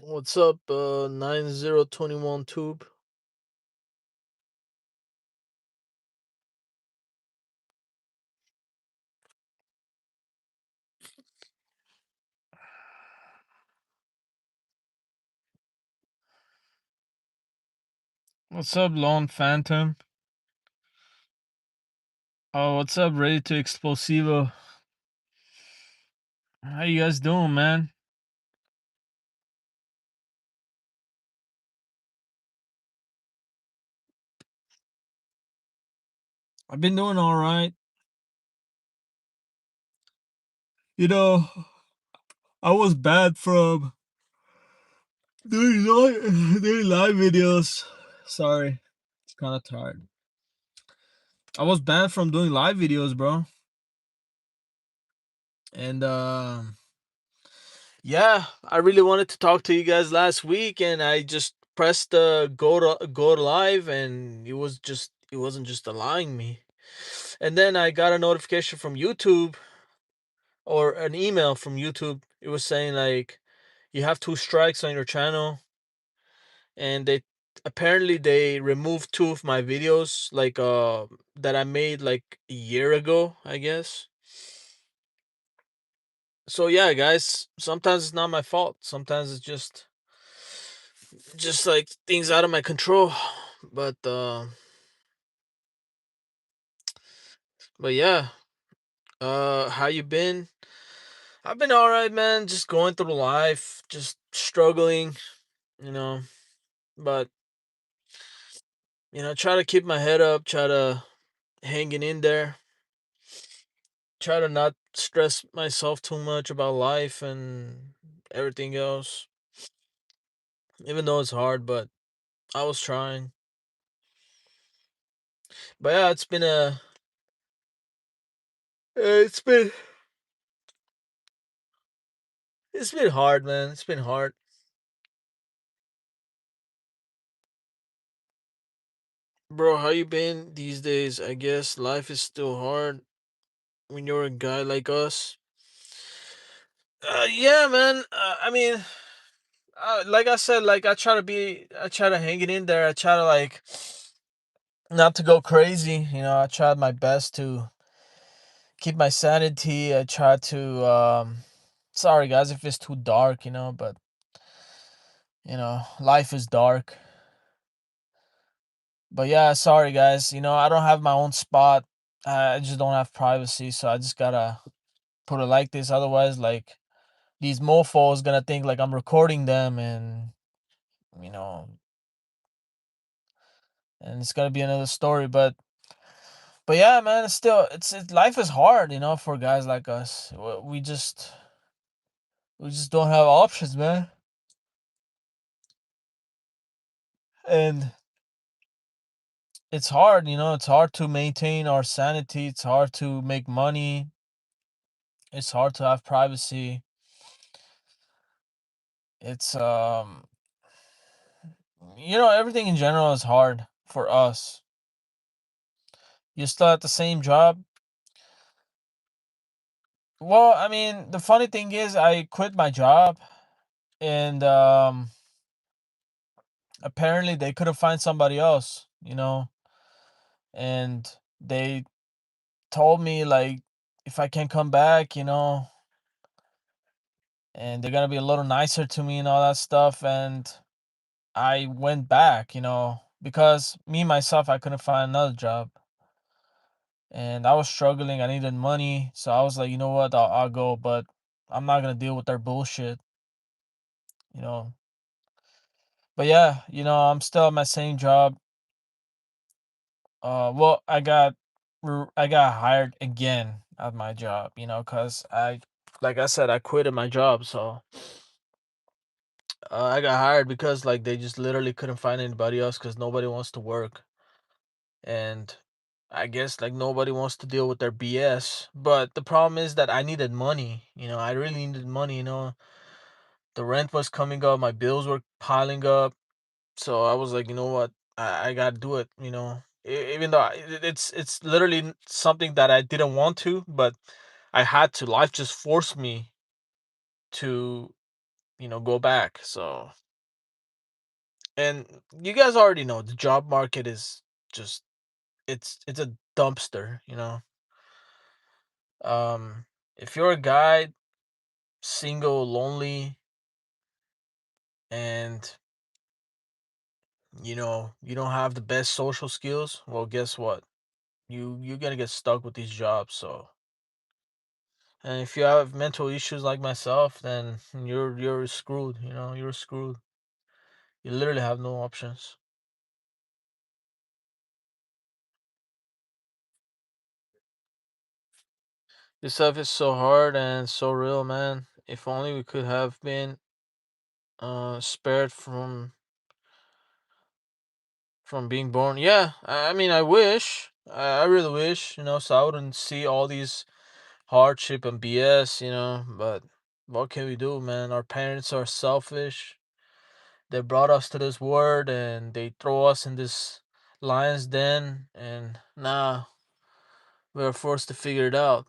What's up, 9021 Tube? What's up, Lone Phantom? Oh, what's up, Ready to Explosivo? How you guys doing, man? I've been doing all right. You know, I was bad from doing live videos. Sorry, it's kind of tired. I was banned from doing live videos, bro. And yeah, I really wanted to talk to you guys last week, and I just pressed the go to live, and it wasn't just allowing me. And then I got a notification from YouTube or an email from YouTube. It was saying like you have two strikes on your channel, and they removed two of my videos like that I made like a year ago, I guess. So yeah, guys, sometimes it's not my fault. Sometimes it's just like things out of my control. But yeah, how you been? I've been all right, man. Just going through life, just struggling, you know. But try to keep my head up, try to hanging in there, try to not stress myself too much about life and everything else. Even though it's hard, but I was trying. But yeah, it's been hard, man. It's been hard. Bro, how you been these days? I guess life is still hard when you're a guy like us. Yeah, man. I mean, like I said, like I try to hang it in there. I try to like not to go crazy. I tried my best to keep my sanity. I try to. Sorry, guys, if it's too dark, but life is dark. But yeah, sorry, guys. I don't have my own spot. I just don't have privacy, so I just gotta put it like this. Otherwise, like these mofos gonna think like I'm recording them, and you know, and it's gonna be another story. But yeah, man, life is hard, for guys like us. We just don't have options, man. And it's hard, it's hard to maintain our sanity. It's hard to make money. It's hard to have privacy. It's everything in general is hard for us. You still at the same job. Well, I mean, the funny thing is I quit my job, and apparently they couldn't find somebody else, and they told me like if I can come back, and they're gonna be a little nicer to me and all that stuff. And I went back, because me myself I couldn't find another job, and I was struggling. I needed money, so I was like, you know what, I'll go, but I'm not gonna deal with their bullshit, you know. But yeah, I'm still at my same job. Well, I got hired again at my job, cause like I said, I quitted my job, so I got hired because like they just literally couldn't find anybody else because nobody wants to work, and I guess like nobody wants to deal with their BS. But the problem is that I needed money. I really needed money. The rent was coming up, my bills were piling up, so I was like, you know what, I gotta do it. Even though it's literally something that I didn't want to, but I had to. Life just forced me to. go back. So, and you guys already know the job market is just it's a dumpster, Um, if you're a guy, single, lonely, and you don't have the best social skills, well, guess what? You're gonna get stuck with these jobs. So, and if you have mental issues like myself, then you're screwed. You're screwed. You literally have no options. This stuff is so hard and so real, man. If only we could have been spared from being born. Yeah, I mean, I wish. I really wish, so I wouldn't see all these hardship and BS, but what can we do, man? Our parents are selfish. They brought us to this world and they throw us in this lion's den, and now we're forced to figure it out.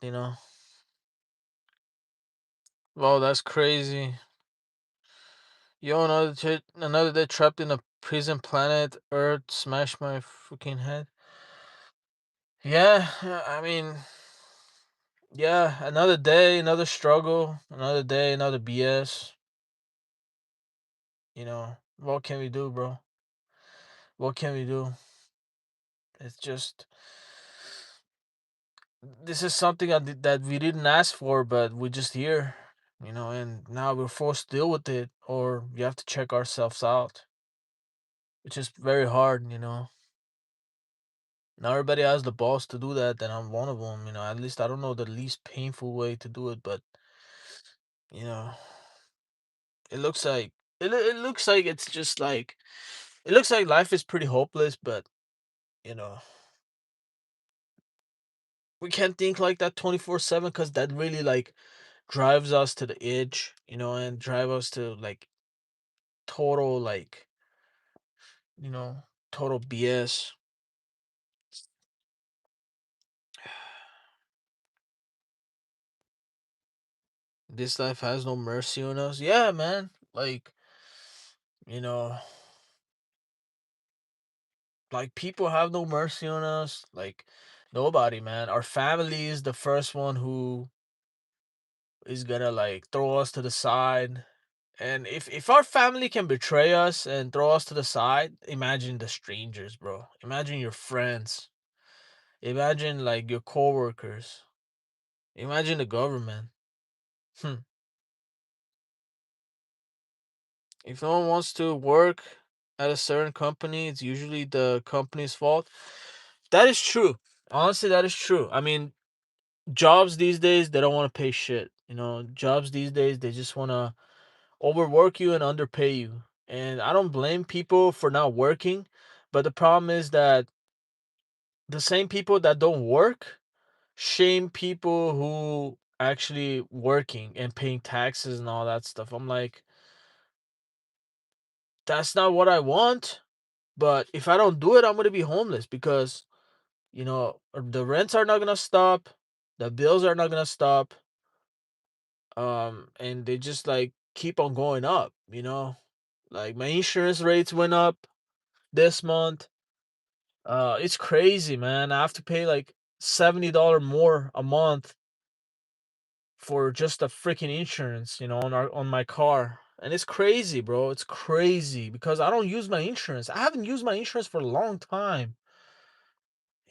Wow, that's crazy. Yo, another day trapped in a prison planet Earth smashed my freaking head. Yeah, I mean, yeah, another day, another struggle, another day, another BS. What can we do, bro? What can we do? It's just this is something that we didn't ask for, but we're just here, and now we're forced to deal with it, or we have to check ourselves out, which is very hard. Not everybody has the balls to do that, and I'm one of them. At least I don't know the least painful way to do it, but you know, it looks like it looks like it's just like it looks like life is pretty hopeless, but you know, we can't think like that 24/7 because that really like drives us to the edge, and drive us to like total like you know total BS. This life has no mercy on us. Yeah, man. Like you know, like people have no mercy on us. Like nobody, man. Our family is the first one who is gonna like throw us to the side. And if our family can betray us and throw us to the side, imagine the strangers, bro. Imagine your friends. Imagine like your coworkers. Imagine the government. Hmm. If no one wants to work at a certain company, it's usually the company's fault. That is true. Honestly, that is true. I mean, jobs these days, they don't want to pay shit. Jobs these days, they just want to overwork you and underpay you. And I don't blame people for not working, but the problem is that the same people that don't work shame people who actually working and paying taxes and all that stuff. I'm like, that's not what I want. But if I don't do it, I'm gonna be homeless because the rents are not gonna stop, the bills are not gonna stop, and they just like keep on going up. Like my insurance rates went up this month. It's crazy, man. I have to pay like $70 more a month for just a freaking insurance, on my car. And it's crazy, bro. It's crazy because I don't use my insurance. I haven't used my insurance for a long time.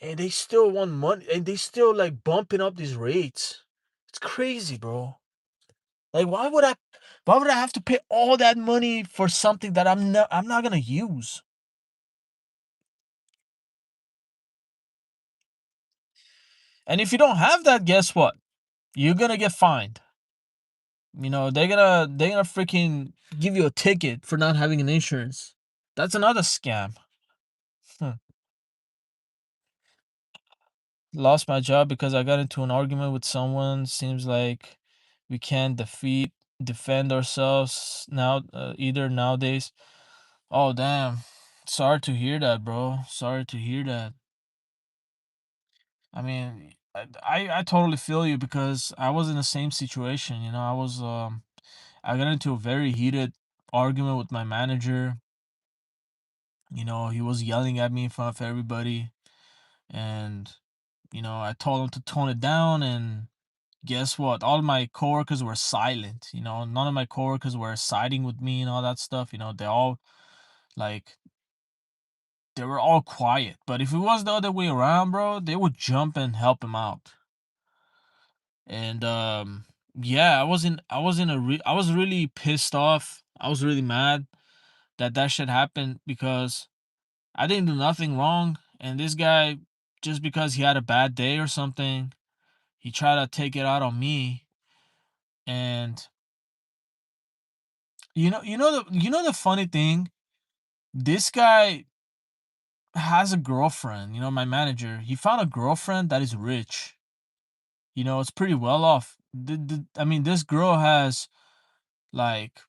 And they still want money and they still like bumping up these rates. It's crazy, bro. Like why would I have to pay all that money for something that I'm not going to use? And if you don't have that, guess what? You're going to get fined. They're going to freaking give you a ticket for not having an insurance. That's another scam. Hmm. Lost my job because I got into an argument with someone. Seems like we can't defend ourselves now either nowadays. Oh damn. Sorry to hear that, bro. Sorry to hear that. I mean, I totally feel you because I was in the same situation. I was I got into a very heated argument with my manager. He was yelling at me in front of everybody, and I told him to tone it down. And guess what? All my coworkers were silent. None of my coworkers were siding with me and all that stuff. Like they were all quiet. But if it was the other way around, bro, they would jump and help him out. And yeah, I was really pissed off. I was really mad that that shit happened because I didn't do nothing wrong, and this guy, just because he had a bad day or something, he tried to take it out on me. And the funny thing, this guy has a girlfriend. My manager, he found a girlfriend that is rich. It's pretty well off. I mean, this girl has like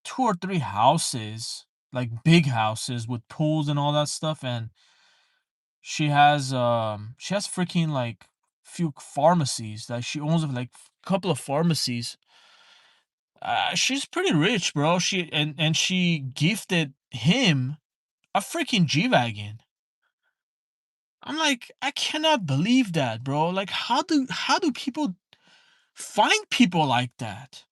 two or three houses, like big houses with pools and all that stuff, and she has freaking like few pharmacies. Like she owns like a couple of pharmacies. She's pretty rich, bro. She gifted him a freaking G-Wagon. I'm like, I cannot believe that, bro. Like, how do people find people like that?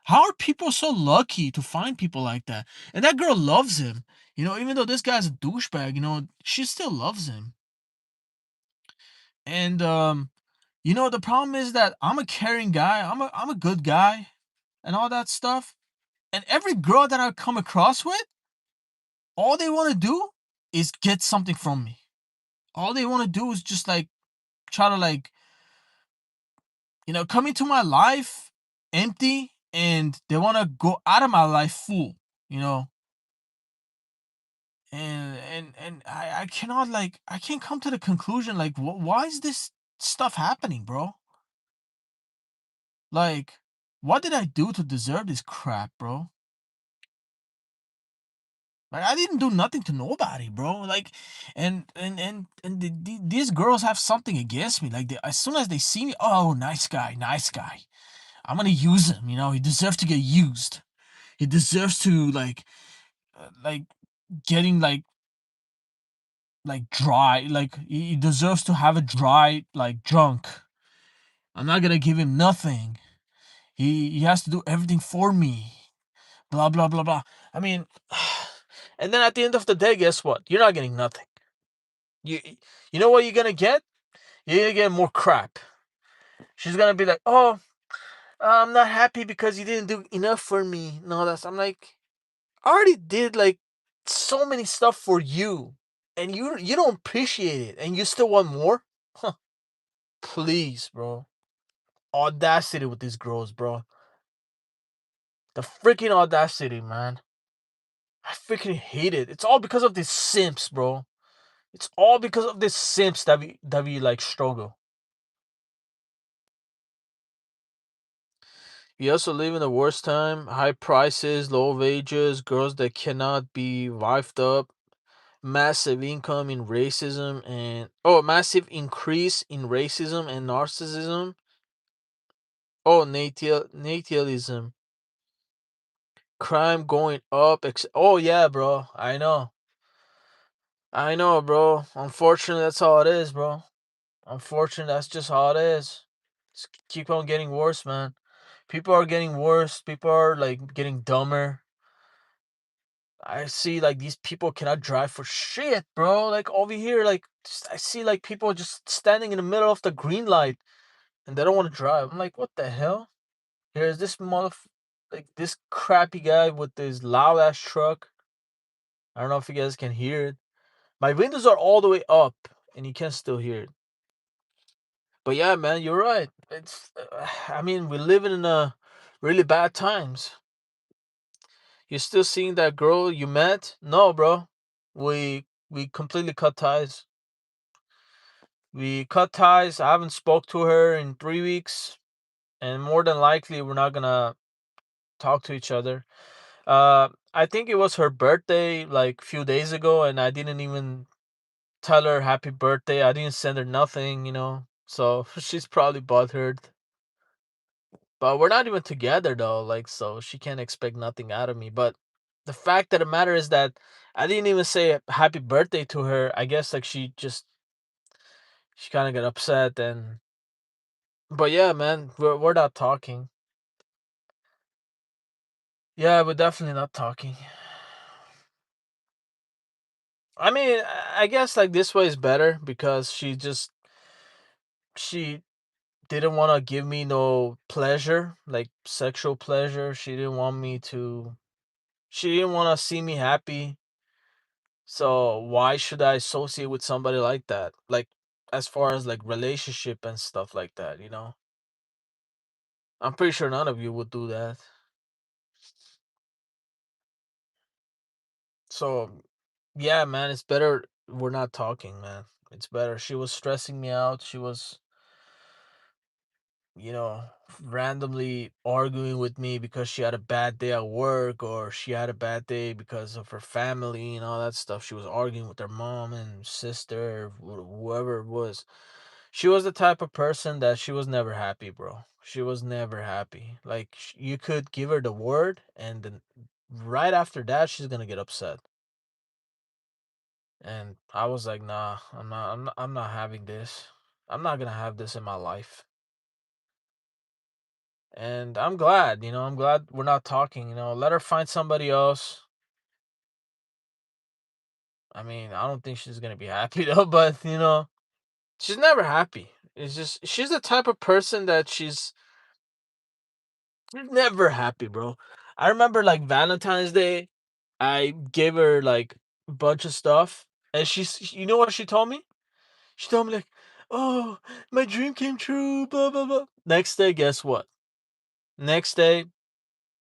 How are people so lucky to find people like that? And that girl loves him. Even though this guy's a douchebag, she still loves him. And the problem is that I'm a caring guy. I'm a good guy and all that stuff. And every girl that I come across with, all they want to do is get something from me. All they want to do is just like try to like, come into my life empty, and they want to go out of my life full, you know. And I cannot, like, I can't come to the conclusion, like, why is this stuff happening, bro? Like, what did I do to deserve this crap, bro? Like, I didn't do nothing to nobody, bro. Like, these girls have something against me. Like, as soon as they see me, oh, nice guy, nice guy. I'm gonna use him. He deserves to get used. He deserves to like getting like dry. Like he deserves to have a dry like junk. I'm not gonna give him nothing. He has to do everything for me. Blah blah blah blah. I mean, and then at the end of the day, guess what? You're not getting nothing. You you know what you're gonna get? You're gonna get more crap. She's gonna be like, "Oh, I'm not happy because you didn't do enough for me." No, I'm like, I already did like so many stuff for you, and you don't appreciate it, and you still want more? Huh? Please, bro. Audacity with these girls, bro. The freaking audacity, man. I freaking hate it. It's all because of these simps, bro. It's all because of these simps that we like struggle. We also live in the worst time. High prices, low wages, girls that cannot be wifed up, massive income in racism and massive increase in racism and narcissism. Natalism, crime going up. Oh yeah, bro. I know, bro. Unfortunately, that's how it is, bro. Unfortunately, that's just how it is. Keep on getting worse, man. People are getting worse. People are like getting dumber. I see like these people cannot drive for shit, bro. Like over here, like I see like people just standing in the middle of the green light and they don't want to drive. I'm like, what the hell? Here's this like this crappy guy with this loud ass truck. I don't know if you guys can hear it. My windows are all the way up and you can still hear it. But yeah, man, you're right. I mean, we're living in a really bad times. You're still seeing that girl you met? No, bro. We completely cut ties. We cut ties. I haven't spoke to her in 3 weeks, and more than likely we're not gonna talk to each other. I think it was her birthday like a few days ago, and I didn't even tell her happy birthday. I didn't send her nothing. So she's probably bothered. But we're not even together though, like, so she can't expect nothing out of me. But the fact of the matter is that I didn't even say happy birthday to her. I guess like she kind of got upset. And but yeah, man, we're not talking. Yeah, we're definitely not talking. I mean, I guess like this way is better because she didn't want to give me no pleasure, like sexual pleasure. She didn't want me to. She didn't want to see me happy. So why should I associate with somebody like that? Like as far as like relationship and stuff like that, you know? I'm pretty sure none of you would do that. So yeah, man, it's better we're not talking, man. It's better. She was stressing me out. She was, you know, randomly arguing with me because she had a bad day at work or she had a bad day because of her family and all that stuff. She was arguing with her mom and sister, whoever it was. She was the type of person that she was never happy, bro. She was never happy. Like you could give her the word and then right after that she's going to get upset. And I was like, "Nah, I'm not having this. I'm not going to have this in my life." And I'm glad, I'm glad we're not talking, let her find somebody else. I mean, I don't think she's gonna be happy though, but she's never happy. It's just she's the type of person that she's never happy, bro. I remember like Valentine's Day, I gave her like a bunch of stuff, and you know what she told me? She told me like, "Oh, my dream came true." Blah blah blah. Next day, guess what? Next day,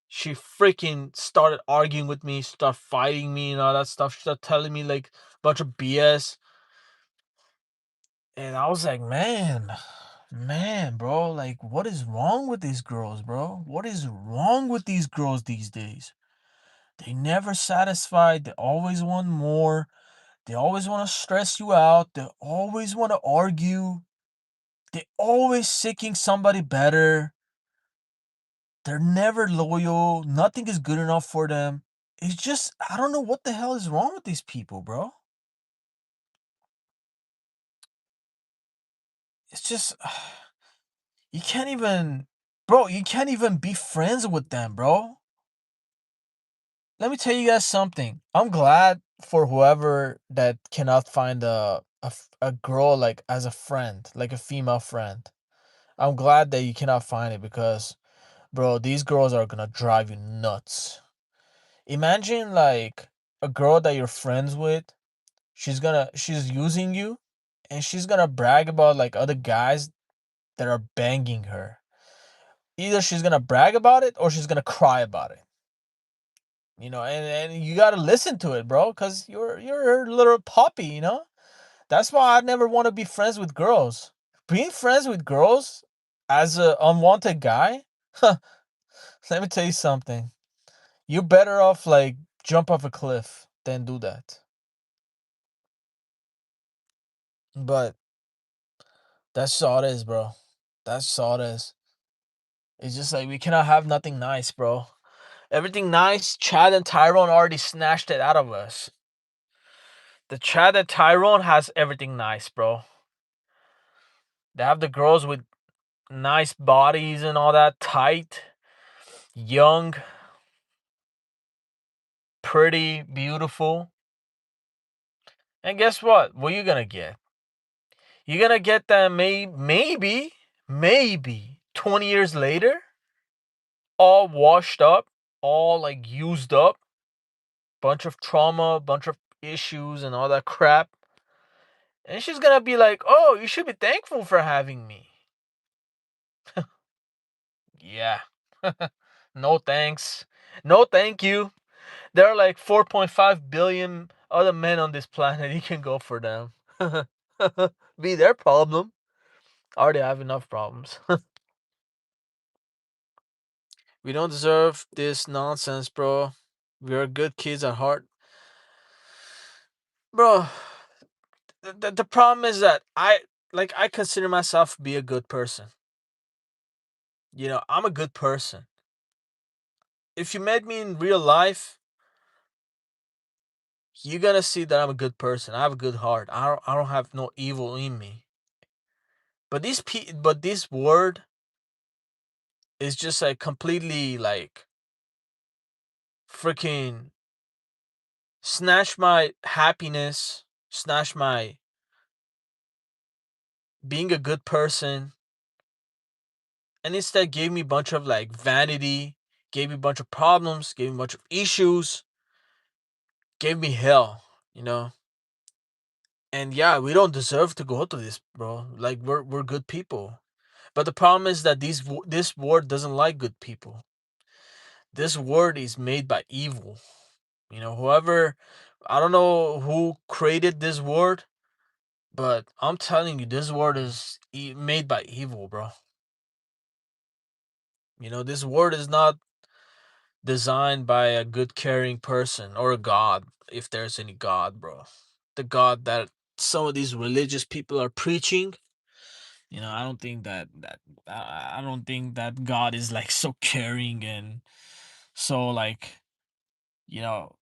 she freaking started arguing with me, start fighting me and all that stuff. She started telling me like a bunch of BS. And I was like, man, bro, like what is wrong with these girls, bro? What is wrong with these girls these days? They never satisfied. They always want more. They always want to stress you out. They always want to argue. They always seeking somebody better. They're never loyal. Nothing is good enough for them. It's just I don't know what the hell is wrong with these people, bro. It's just you can't even bro, you can't even be friends with them, bro. Let me tell you guys something. I'm glad for whoever that cannot find a girl like as a friend, like a female friend. I'm glad that you cannot find it because bro, these girls are gonna drive you nuts. Imagine like a girl that you're friends with, she's using you and she's gonna brag about like other guys that are banging her. Either she's gonna brag about it or she's gonna cry about it. And you gotta listen to it, bro, because you're a little puppy, That's why I never want to be friends with girls. Being friends with girls as a unwanted guy, let me tell you something. You're better off like jump off a cliff than do that. But that's all it is, bro. That's all it is. It's just like we cannot have nothing nice, bro. Everything nice, Chad and Tyrone already snatched it out of us. The Chad and Tyrone has everything nice, bro. They have the girls with nice bodies and all that, tight, young, pretty, beautiful. And guess what? What you gonna get? You're gonna get them maybe 20 years later, all washed up, all like used up, bunch of trauma, bunch of issues and all that crap. And she's gonna be like, "Oh, you should be thankful for having me." Yeah. No thanks. No thank you. There are like 4.5 billion other men on this planet. You can go for them. Be their problem. I already have enough problems. We don't deserve this nonsense, bro. We are good kids at heart. Bro, the problem is that I consider myself to be a good person. I'm a good person. If you met me in real life, you're gonna see that I'm a good person. I have a good heart. I don't have no evil in me. But this word is just like completely like freaking snatch my happiness, snatch my being a good person, and instead gave me a bunch of like vanity, gave me a bunch of problems, gave me a bunch of issues, gave me hell, you know. And yeah, we don't deserve to go to this, bro. Like we're good people. But the problem is that this word doesn't like good people. This word is made by evil. Whoever, I don't know who created this word, but I'm telling you, this word is made by evil, bro. This word is not designed by a good, caring person or a god, if there's any god, bro. The god that some of these religious people are preaching. I don't think that I don't think that God is like so caring and so like you know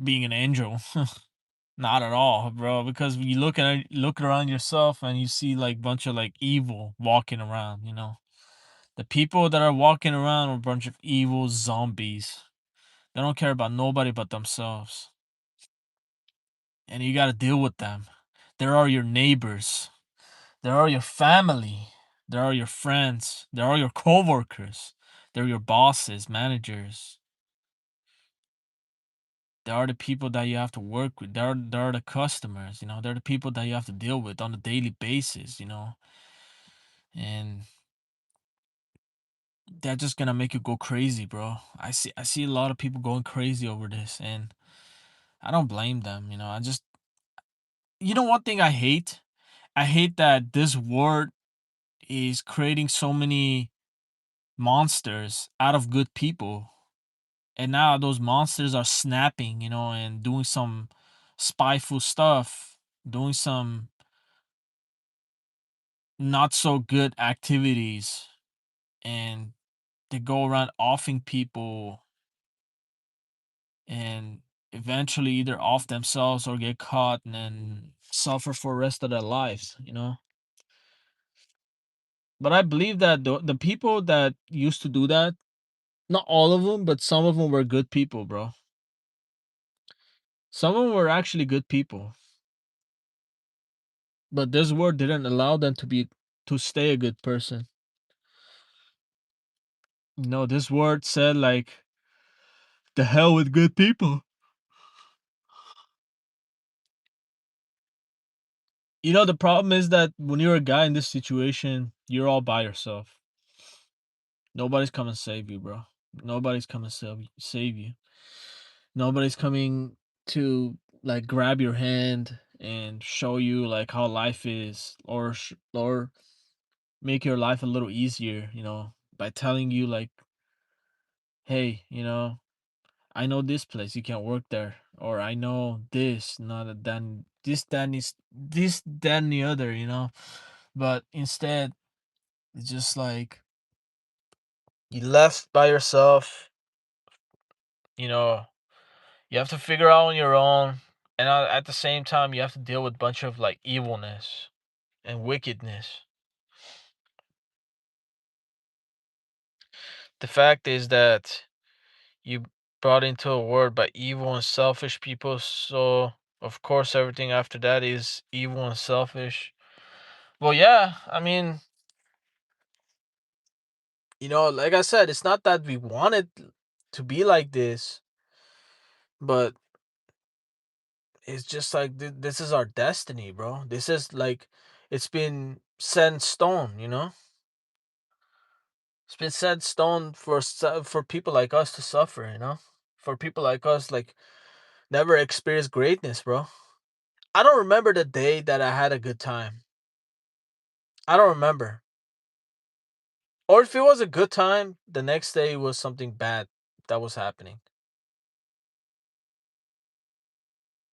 being an angel. Not at all, bro. Because you look around yourself and you see like bunch of like evil walking around. The people that are walking around are a bunch of evil zombies. They don't care about nobody but themselves, and you got to deal with them. There are your neighbors. There are your family. There are your friends. There are your coworkers. They're your bosses, managers. There are the people that you have to work with. There are the customers, they're the people that you have to deal with on a daily basis. And they're just gonna make you go crazy, bro. I see a lot of people going crazy over this, and I don't blame them. I just one thing I hate? I hate that this word is creating so many monsters out of good people. And now those monsters are snapping, and doing some spiteful stuff, doing some not so good activities, and they go around offing people and eventually either off themselves or get caught and then suffer for the rest of their lives. But I believe that the people that used to do that, not all of them, but some of them were good people, bro. Some of them were actually good people. But this word didn't allow them to stay a good person. This word said like the hell with good people. The problem is that when you're a guy in this situation, you're all by yourself. Nobody's coming to save you, bro. Nobody's coming to save you. Nobody's coming to like grab your hand and show you like how life is, or make your life a little easier, by telling you like, hey, I know this place, you can't work there, or I know this, not then this, then is this, then the other. But instead, it's just like you left by yourself. You know, you have to figure out on your own, and at the same time, you have to deal with a bunch of like evilness and wickedness. The fact is that you brought into a world by evil and selfish people, so of course everything after that is evil and selfish. Well, yeah, I mean, like I said, it's not that we wanted to be like this, but it's just like this is our destiny, bro. This is like it's been set in stone. It's been set in stone for people like us to suffer. For people like us, like never experience greatness, bro. I don't remember the day that I had a good time. I don't remember. Or if it was a good time, the next day was something bad that was happening.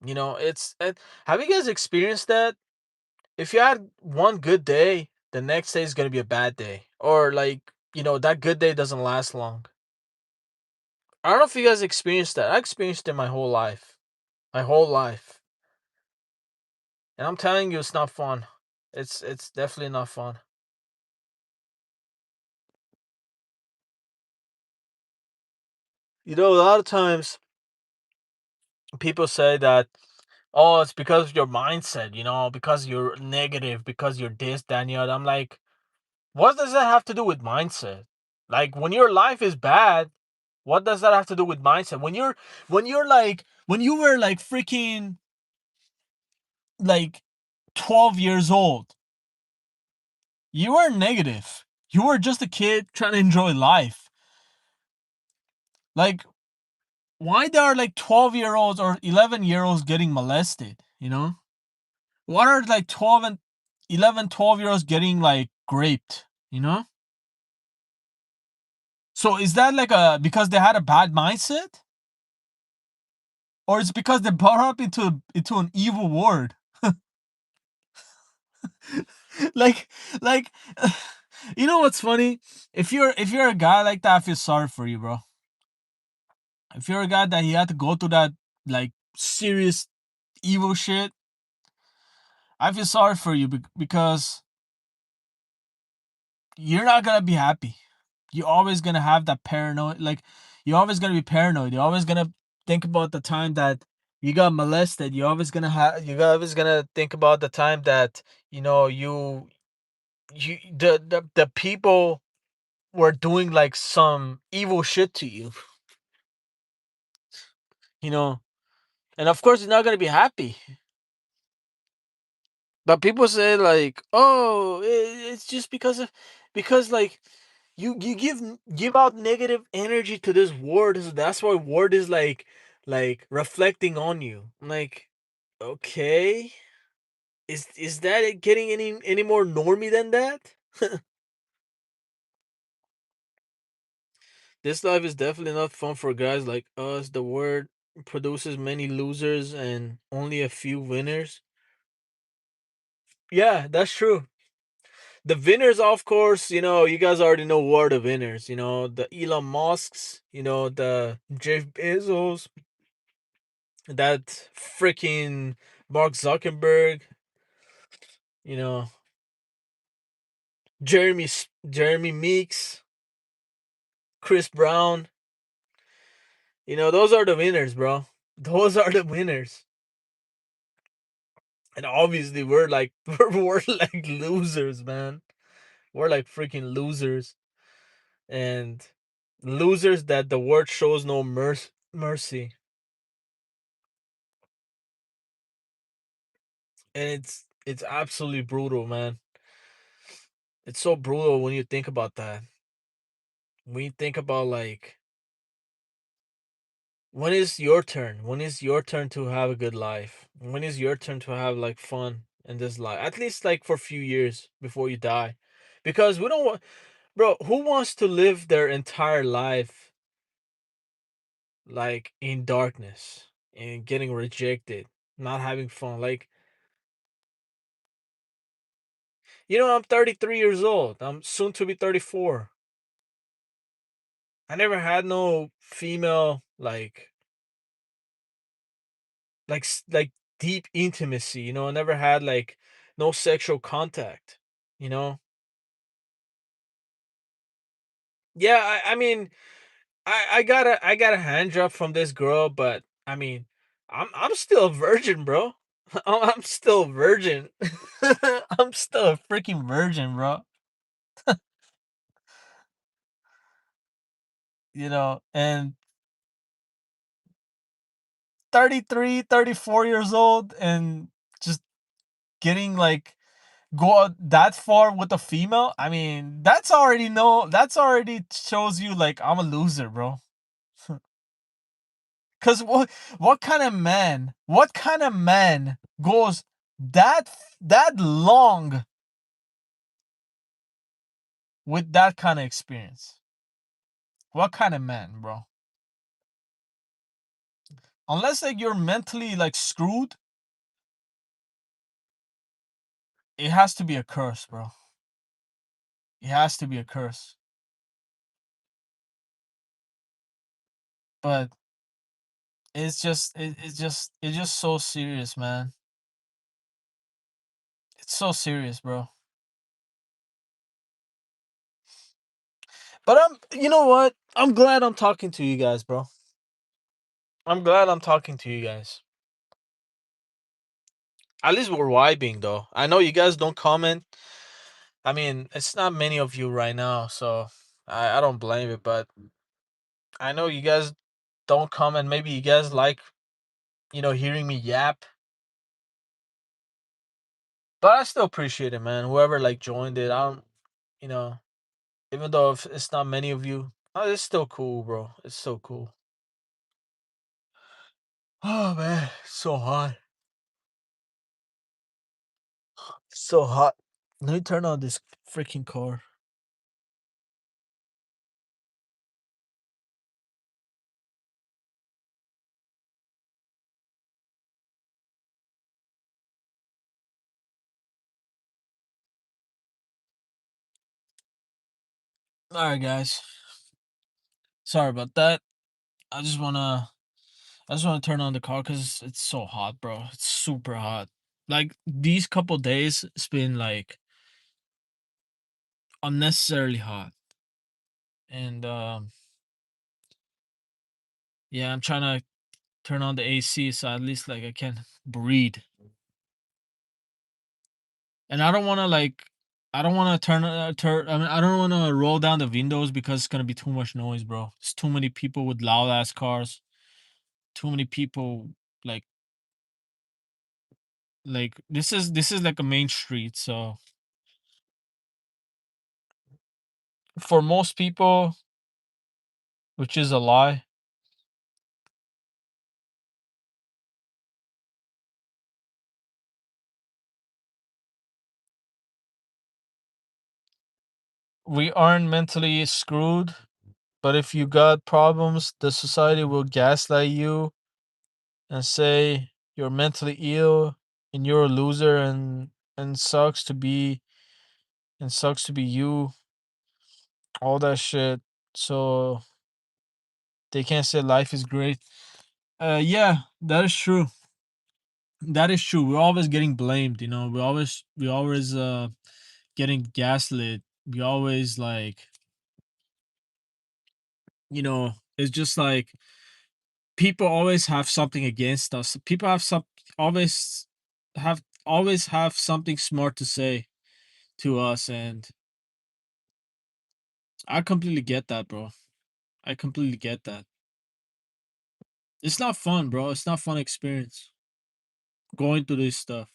Have you guys experienced that? If you had one good day the next day is gonna be a bad day, or like that good day doesn't last long. I don't know if you guys experienced that. I experienced it my whole life, and I'm telling you, it's not fun. It's definitely not fun. A lot of times people say that, oh, it's because of your mindset, because you're negative, because you're this, that, and the other. I'm like, what does that have to do with mindset? Like, when your life is bad, what does that have to do with mindset? When you were like freaking like 12 years old, you were negative. You were just a kid trying to enjoy life. Like, why there are like 12-year-olds or 11-year-olds getting molested, What are like 12 and 11, 12-year-olds getting like raped, So is that like because they had a bad mindset? Or it's because they brought up into an evil world? like like you know what's funny? If you're a guy like that, I feel sorry for you, bro. If you're a guy that he had to go through that like serious evil shit, I feel sorry for you because you're not gonna be happy. You're always gonna have that paranoid, like you're always gonna be paranoid. You're always gonna think about the time that you got molested. You're always gonna think about the time that the people were doing like some evil shit to you, you know. And of course, you're not gonna be happy. But people say like, "Oh, it's just because like you give out negative energy to this word. That's why word is like reflecting on you." I'm like, okay, is that it getting any more normy than that? This life is definitely not fun for guys like us. The word produces many losers and only a few winners. Yeah, that's true. The winners, of course, you guys already know who are the winners. The Elon Musks, the Jeff Bezos, that freaking Mark Zuckerberg, you know, Jeremy Meeks, Chris Brown. Those are the winners, bro. Those are the winners. And obviously, we're like we're like losers, man. We're like freaking losers, and losers that the word shows no mercy. And it's absolutely brutal, man. It's so brutal when you think about that. When you think about like, when is your turn? When is your turn to have a good life? When is your turn to have like fun in this life? At least like for a few years before you die. Because we don't want, bro, who wants to live their entire life like in darkness and getting rejected, not having fun? Like, I'm 33 years old. I'm soon to be 34. I never had no female like deep intimacy, I never had like no sexual contact, you know. Yeah, I mean, I got a hand job from this girl, but I mean, I'm still a virgin, bro. I'm still a virgin. I'm still a freaking virgin, bro. And 33, 34 years old, and just getting like go that far with a female. I mean, that's already shows you like I'm a loser, bro. Cause what kind of man goes that long with that kind of experience? What kind of man, bro? Unless like you're mentally like screwed, it has to be a curse, bro. It has to be a curse. But it's just so serious, man. It's so serious, bro. But you know what? I'm glad I'm talking to you guys, bro. I'm glad I'm talking to you guys. At least we're vibing, though. I know you guys don't comment. I mean, it's not many of you right now, so I don't blame it. But I know you guys don't comment. Maybe you guys like, hearing me yap. But I still appreciate it, man. Whoever like joined it, I don't, you know, even though if it's not many of you, it's still cool, bro. It's so cool. Oh man, it's so hot. It's so hot. Let me turn on this freaking car. All right, guys. Sorry about that. I just wanna, I just wanna turn on the car because it's so hot, bro. It's super hot. Like these couple days, it's been like unnecessarily hot, and yeah, I'm trying to turn on the AC so at least like I can breathe. And I don't want to like, I don't want to I mean, I don't want to roll down the windows because it's gonna be too much noise, bro. It's too many people with loud ass cars. Too many people like this is like a main street, so for most people, which is a lie, we aren't mentally screwed. But if you got problems, the society will gaslight you and say you're mentally ill and you're a loser and sucks to be you, all that shit. So they can't say life is great. Yeah, that is true. That is true. We're always getting blamed, we always getting gaslit. We always like, it's just like people always have something against us. People have some always always have something smart to say to us, and I completely get that, bro. I completely get that. It's not fun, bro. It's not fun experience going through this stuff.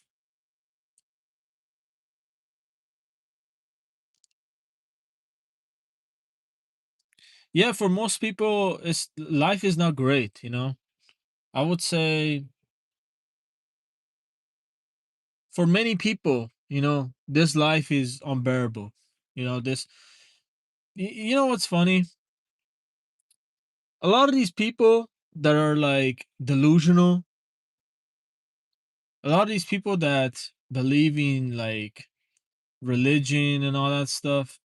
Yeah, for most people, it's life is not great. I would say for many people, this life is unbearable. This you know what's funny? A lot of these people that are like delusional, a lot of these people that believe in like religion and all that stuff,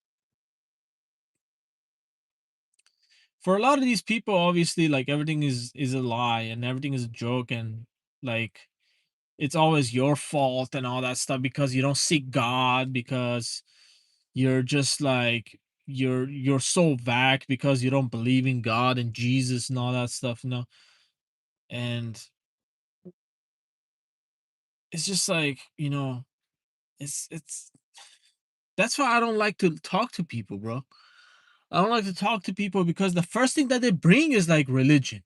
for a lot of these people, obviously, like everything is a lie and everything is a joke, and like it's always your fault and all that stuff because you don't seek God, because you're just like you're so vague because you don't believe in God and Jesus and all that stuff. And it's just like, it's that's why I don't like to talk to people, bro. I don't like to talk to people because the first thing that they bring is like religion.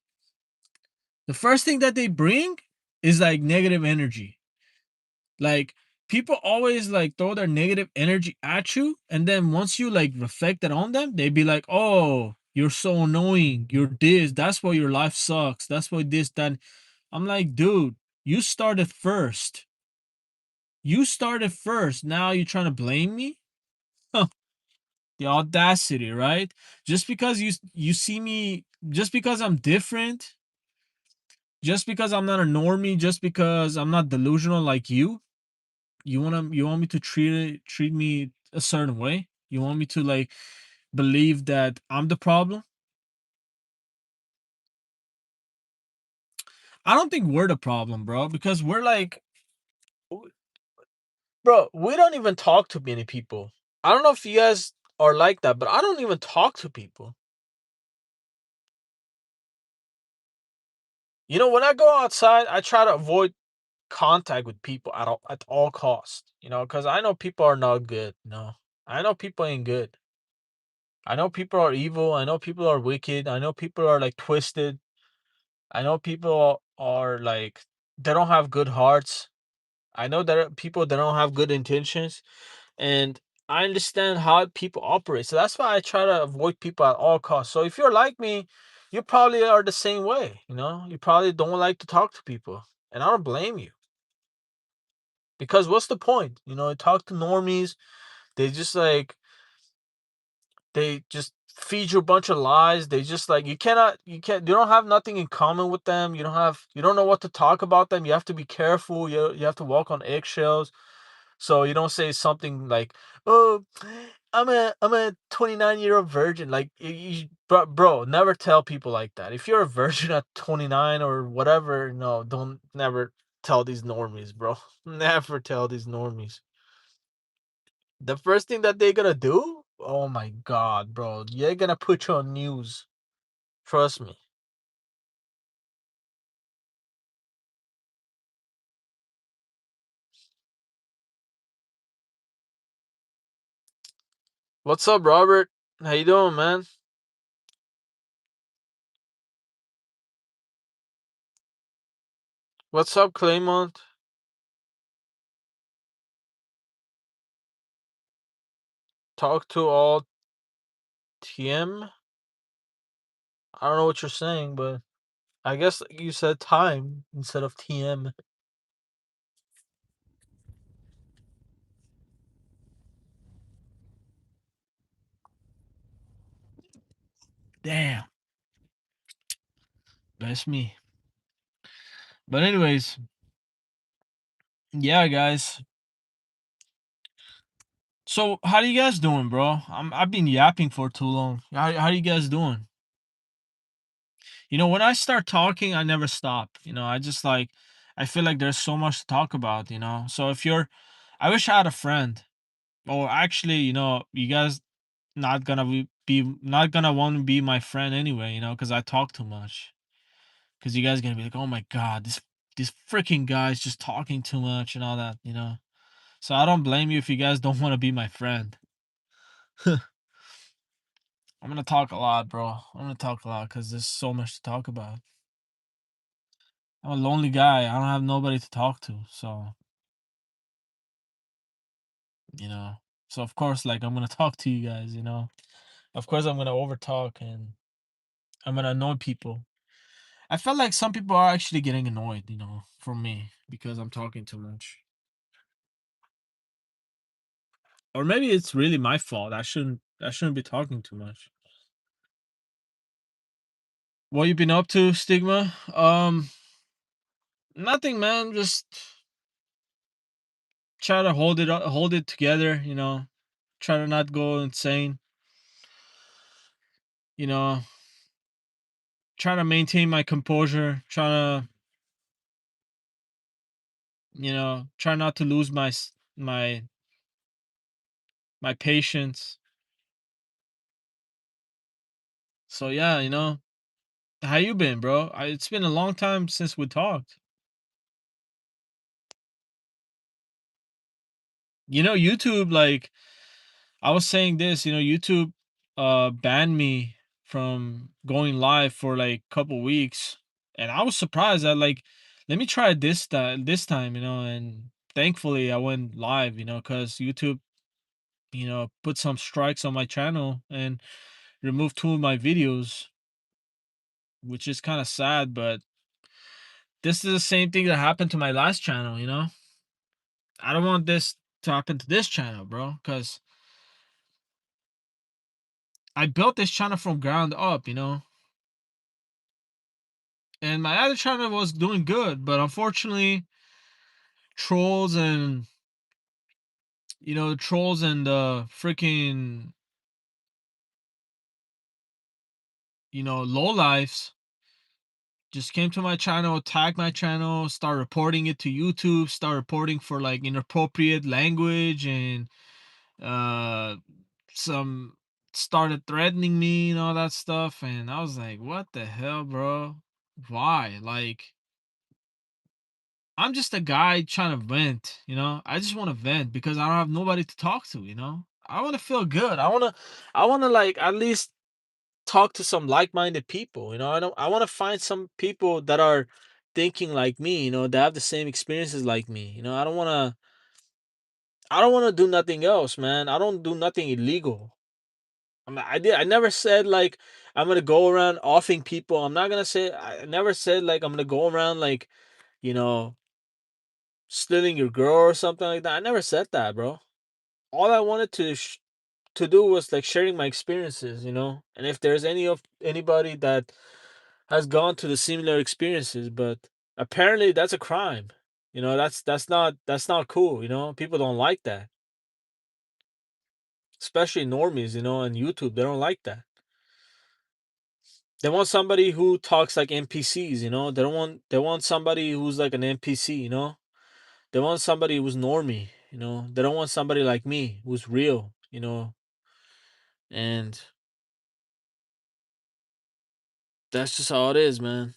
The first thing that they bring is like negative energy. Like people always like throw their negative energy at you, and then once you like reflect it on them, they be like, "Oh, you're so annoying. You're this. That's why your life sucks. That's why this that." I'm like, dude, you started first. You started first. Now you're trying to blame me? Huh, the audacity, right? Just because you see me, just because I'm different, just because I'm not a normie, just because I'm not delusional like you want me to treat me a certain way? You want me to like believe that I'm the problem? I don't think we're the problem, bro, because we're like, bro, we don't even talk to many people. I don't know if you guys are like that, but I don't even talk to people. You know, when I go outside, I try to avoid contact with people at all costs. You know, because I know people are not good. No, I know people ain't good. I know people are evil. I know people are wicked. I know people are like twisted. I know people are like they don't have good hearts. I know there are people that don't have good intentions, and I understand how people operate. So that's why I try to avoid people at all costs. So if you're like me, you probably are the same way. You know, you probably don't like to talk to people, and I don't blame you because what's the point? You know, talk to normies. They just like they just feed you a bunch of lies. They just like you don't have nothing in common with them. You don't know what to talk about them. You have to be careful. You have to walk on eggshells. So you don't say something like, "Oh, I'm a 29-year-old virgin." Like bro, never tell people like that. If you're a virgin at 29 or whatever, no, don't never tell these normies, bro. Never tell these normies. The first thing that they're gonna do, oh my god, bro, they're gonna put you on news. Trust me. What's up, Robert? How you doing, man? What's up, Claymont? Talk to all TM? I don't know what you're saying, but I guess you said time instead of TM. Damn, that's me. But anyways, yeah, guys. So how you guys doing, bro? I've been yapping for too long. How you guys doing? You know, when I start talking, I never stop. You know, I just like I feel like there's so much to talk about, you know. So if you're I wish I had a friend. Or actually, you know, you guys not gonna not gonna want to be my friend anyway, you know, because I talk too much. Because you guys gonna be like, oh my god, this freaking guy's just talking too much and all that, you know. So I don't blame you if you guys don't want to be my friend. I'm gonna talk a lot, bro. I'm gonna talk a lot because there's so much to talk about. I'm a lonely guy. I don't have nobody to talk to, so you know. So of course, like I'm gonna talk to you guys, you know. Of course, I'm gonna overtalk and I'm gonna annoy people. I felt like some people are actually getting annoyed, you know, from me because I'm talking too much. Or maybe it's really my fault. I shouldn't be talking too much. What you been up to, Stigma? Nothing, man. Just try to hold it together, you know. Try to not go insane, you know. Try to maintain my composure, try to, you know, try not to lose my patience. So yeah, you know, how you been, bro? It's been a long time since we talked. You know, YouTube, like I was saying this, you know, YouTube banned me from going live for like a couple weeks. And I was surprised that like let me try this time, you know, and thankfully I went live, you know, cuz YouTube, you know, put some strikes on my channel and removed two of my videos, which is kind of sad, but this is the same thing that happened to my last channel, you know? I don't want this to happen to this channel, bro, cuz I built this channel from ground up, you know. And my other channel was doing good, but unfortunately, trolls and the trolls and the freaking, low lives just came to my channel, tagged my channel, start reporting it to YouTube, start reporting for like inappropriate language, and uh some started threatening me and all that stuff. And I was like, what the hell, bro? Why? Like, I'm just a guy trying to vent, I just want to vent because I don't have nobody to talk to. I want to feel good. I want to like at least talk to some like-minded people. I want to find some people that are thinking like me, that have the same experiences like me. I don't want to do nothing else, man. I don't do nothing illegal. I never said like I'm gonna go around offing people. I'm not gonna say. I never said like I'm gonna go around like, you know stealing your girl or something like that. I never said that, bro. All I wanted to do was like sharing my experiences, and if there's anybody that has gone to the similar experiences, but apparently that's a crime. That's not cool. People don't like that, especially normies. On YouTube, they don't like that. They want somebody who talks like NPCs. They want somebody who's like an NPC. They want somebody who's normie. They don't want somebody like me who's real. And that's just how it is, man.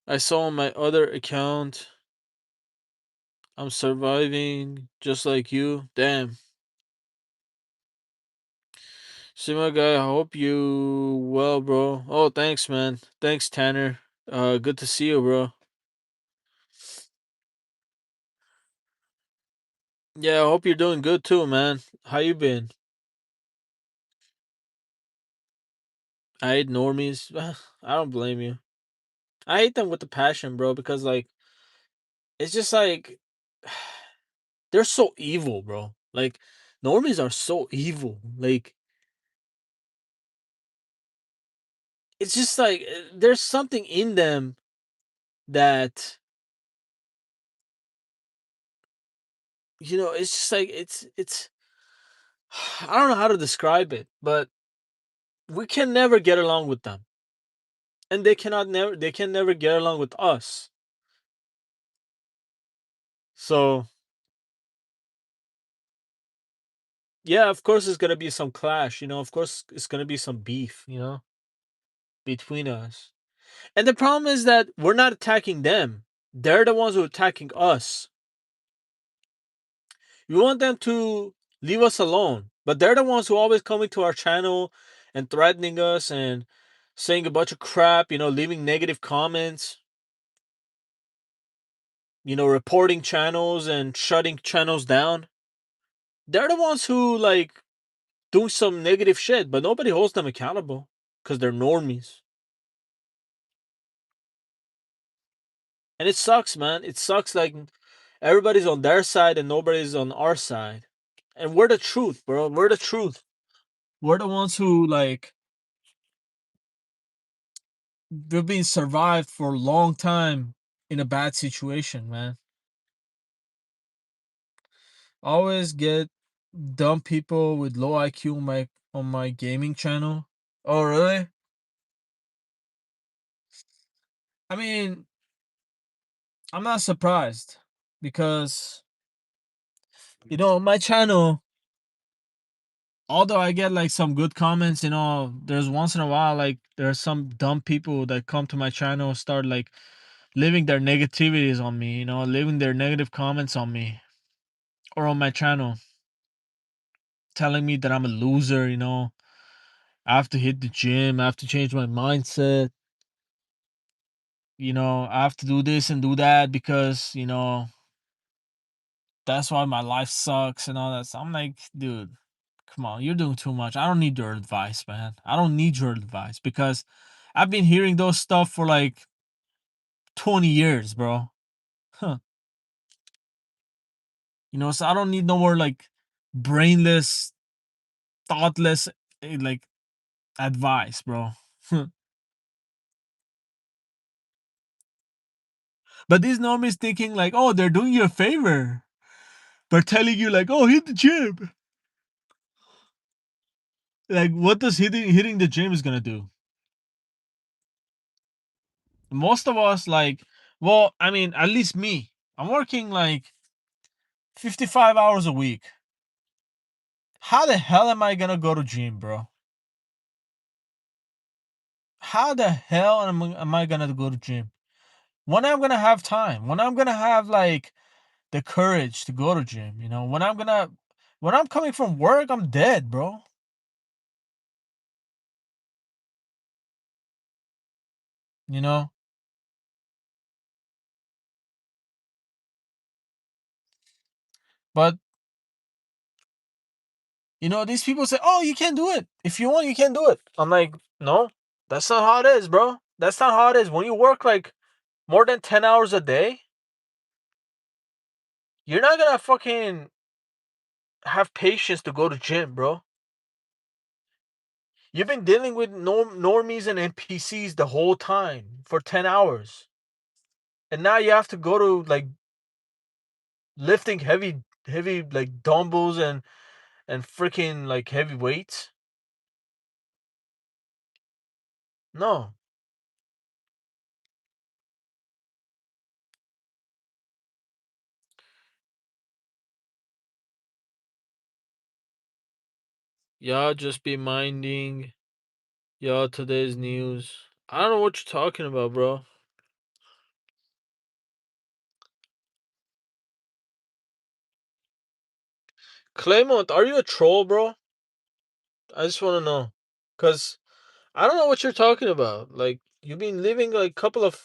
I saw on my other account, I'm surviving just like you. Damn. See my guy, I hope you well, bro. Oh, thanks, man. Thanks, Tanner. Good to see you, bro. Yeah, I hope you're doing good too, man. How you been? I hate normies. I don't blame you. I hate them with the passion, bro, because like it's just like they're so evil, bro. Like normies are so evil. Like it's just like there's something in them that it's just like it's I don't know how to describe it, but we can never get along with them, and they can never get along with us. So yeah, of course it's gonna be some clash. Of course it's gonna be some beef. Between us. And the problem is that we're not attacking them. They're the ones who are attacking us. We want them to leave us alone, but they're the ones who always coming to our channel and threatening us and saying a bunch of crap. Leaving negative comments. Reporting channels and shutting channels down. They're the ones who like do some negative shit, but nobody holds them accountable because they're normies. And it sucks, man. It sucks like everybody's on their side and nobody's on our side. And we're the truth, bro. We're the truth. We're the ones who like we've been survived for a long time in a bad situation, man. Always get dumb people with low IQ on my gaming channel. Oh, really? I mean, I'm not surprised because on my channel, although I get like some good comments, there's once in a while like there's some dumb people that come to my channel start like leaving their negativities on me, leaving their negative comments on me or on my channel, telling me that I'm a loser, I have to hit the gym, I have to change my mindset, I have to do this and do that because, that's why my life sucks and all that. So I'm like, dude, come on, you're doing too much. I don't need your advice, man. I don't need your advice because I've been hearing those stuff for like 20 years, bro. Huh. So I don't need no more like brainless, thoughtless like advice, bro. But these normies thinking like, oh, they're doing you a favor. They're telling you like, oh, hit the gym. Like, what does hitting the gym is gonna do? Most of us like, well, I mean, at least me. I'm working like 55 hours a week. How the hell am I gonna go to gym, bro? How the hell am I gonna go to gym? When I'm gonna have time? When I'm gonna have like the courage to go to gym? You know, when I'm coming from work, I'm dead, bro. You know, but these people say, "Oh, you can't do it. If you want, you can do it." I'm like, no, that's not how it is, bro. That's not how it is. When you work like more than 10 hours a day, you're not gonna fucking have patience to go to gym, bro. You've been dealing with normies and NPCs the whole time for 10 hours. And now you have to go to like lifting heavy like dumbbells and freaking like heavy weights. No. Y'all just be minding y'all today's news. I don't know what you're talking about, bro. Claymont, are you a troll, bro? I just want to know. Cause I don't know what you're talking about. Like you've been leaving like couple of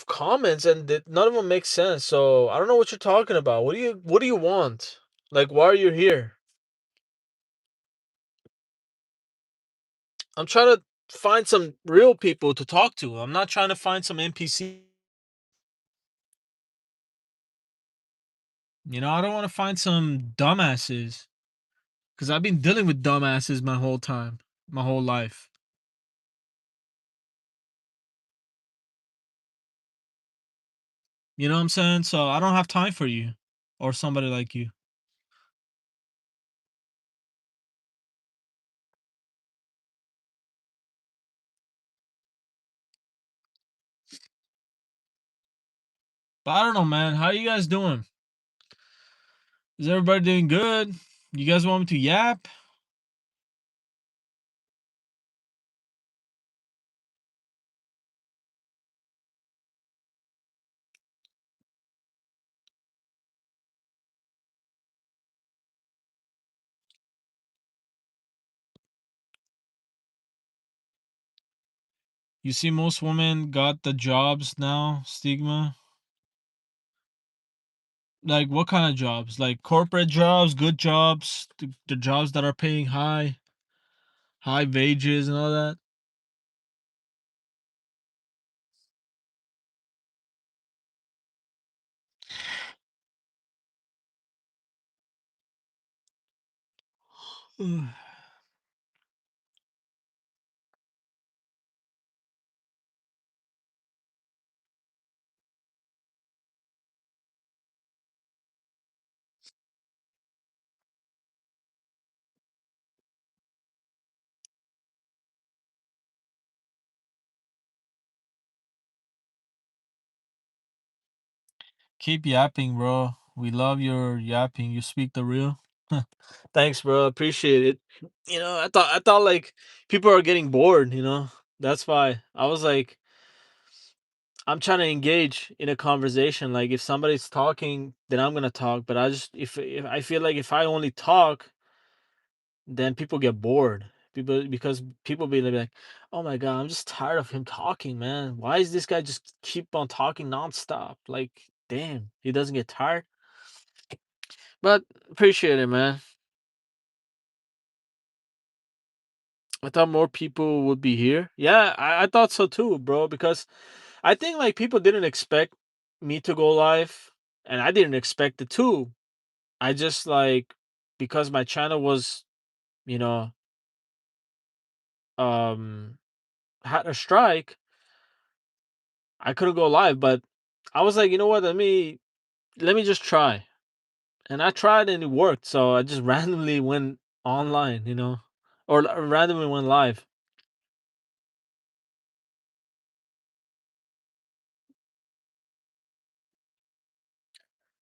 comments and none of them make sense. So I don't know what you're talking about. What do you want? Like why are you here? I'm trying to find some real people to talk to. I'm not trying to find some NPC. I don't want to find some dumbasses because I've been dealing with dumbasses my whole time, my whole life. You know what I'm saying? So I don't have time for you or somebody like you. But I don't know, man. How you guys doing? Is everybody doing good? You guys want me to yap? You see, most women got the jobs now, stigma. Like, what kind of jobs? Like corporate jobs, good jobs, the jobs that are paying high wages and all that. Keep yapping, bro. We love your yapping. You speak the real. Thanks, bro. Appreciate it. I thought like people are getting bored. That's why I was like, I'm trying to engage in a conversation. Like if somebody's talking, then I'm gonna talk. But I just if I feel like if I only talk, then people get bored. Because people be like, oh my god, I'm just tired of him talking, man. Why is this guy just keep on talking nonstop? Like, damn, he doesn't get tired. But appreciate it, man. I thought more people would be here. Yeah, I thought so too, bro. Because I think like people didn't expect me to go live, and I didn't expect it too. I just like because my channel was, you know, um had a strike. I couldn't go live, but I was like, you know what? Let me just try. And I tried and it worked. So I just randomly went online, or randomly went live.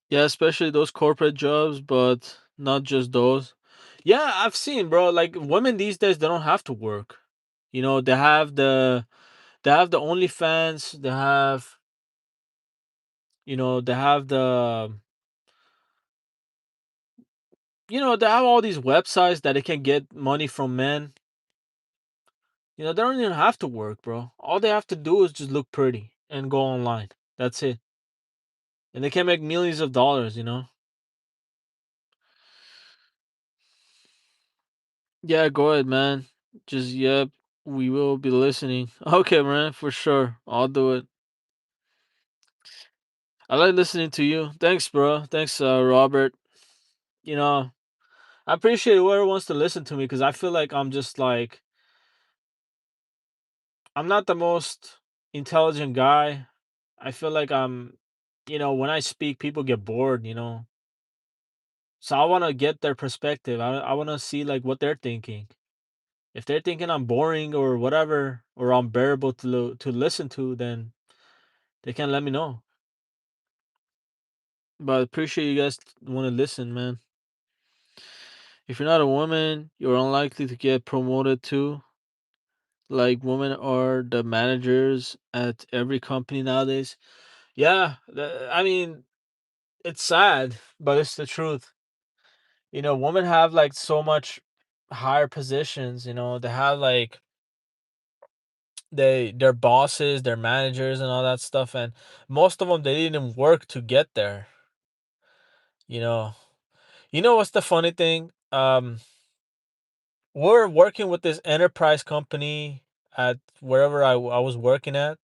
Yeah, especially those corporate jobs, but not just those. Yeah, I've seen, bro, like women these days they don't have to work. They have the OnlyFans, they have they have all these websites that they can get money from men. They don't even have to work, bro. All they have to do is just look pretty and go online. That's it. And they can make millions of dollars. Yeah, go ahead, man. Just yep, we will be listening. Okay, man, for sure. I'll do it. I like listening to you. Thanks, bro. Thanks, Robert. You know, I appreciate whoever wants to listen to me because I feel like I'm just like I'm not the most intelligent guy. I feel like when I speak, people get bored. So I want to get their perspective. I want to see like what they're thinking. If they're thinking I'm boring or whatever, or unbearable to listen to, then they can let me know. But I appreciate you guys want to listen, man. If you're not a woman, you're unlikely to get promoted too. Like women are the managers at every company nowadays. Yeah, I mean, it's sad, but it's the truth. Women have like so much higher positions. They have like their bosses, their managers, and all that stuff, and most of them they didn't work to get there. You know, what's the funny thing? We're working with this enterprise company at wherever I was working at,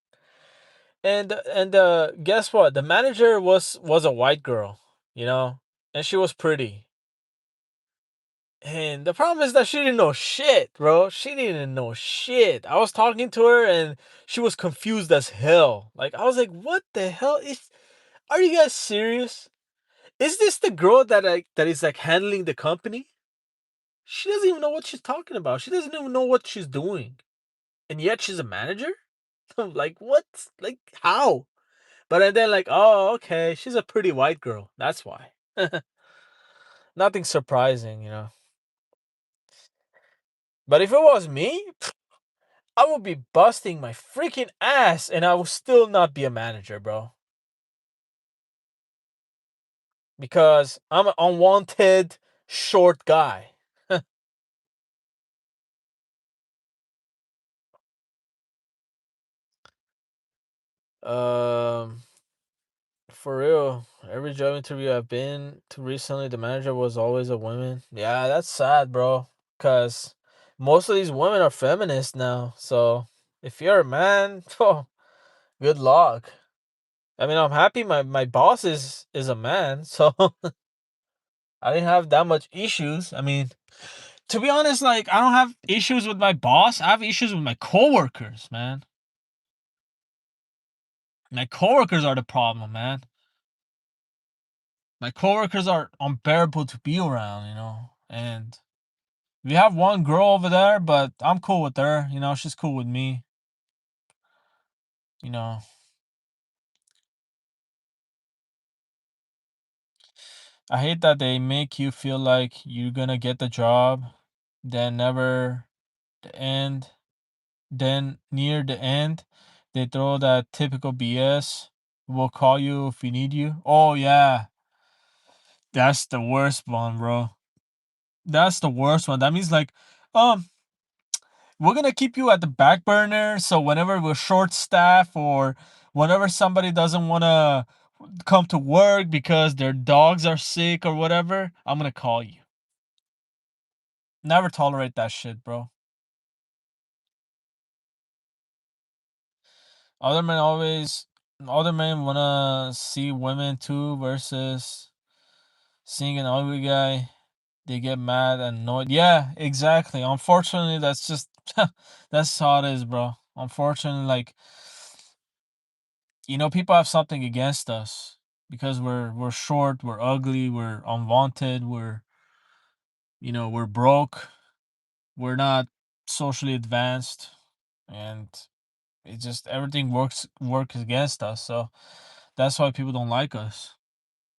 and guess what? The manager was a white girl, you know, and she was pretty. And the problem is that she didn't know shit, bro. She didn't know shit. I was talking to her and she was confused as hell. Like I was like, "What the hell is? Are you guys serious? Is this the girl that is like handling the company? She doesn't even know what she's talking about. She doesn't even know what she's doing, and yet she's a manager. I'm like, what? Like how? But then like, oh, okay, she's a pretty white girl. That's why. Nothing surprising. But if it was me, I would be busting my freaking ass and I would still not be a manager, bro. Because I'm an unwanted short guy. Um, for real, every job interview I've been to recently, the manager was always a woman. Yeah, that's sad, bro. Because most of these women are feminists now. So if you're a man, oh, good luck. I mean, I'm happy my boss is a man, so I didn't have that much issues. I mean, to be honest, like I don't have issues with my boss. I have issues with my coworkers, man. My coworkers are the problem, man. My coworkers are unbearable to be around. And we have one girl over there, but I'm cool with her. She's cool with me. You know, I hate that they make you feel like you're gonna get the job, then never the end. Then near the end, they throw that typical BS. We'll call you if we need you. Oh yeah, that's the worst one, bro. That's the worst one. That means like, um, we're gonna keep you at the back burner. So whenever we're short staff or whenever somebody doesn't wanna come to work because their dogs are sick or whatever, I'm gonna call you. Never tolerate that shit, bro. Other men always, other men wanna see women too versus seeing an ugly guy. They get mad and annoyed. Yeah, exactly. Unfortunately, that's just that's how it is, bro. Unfortunately, like People have something against us because we're short, we're ugly, we're unwanted, we're broke, we're not socially advanced, and it just everything works against us. So that's why people don't like us.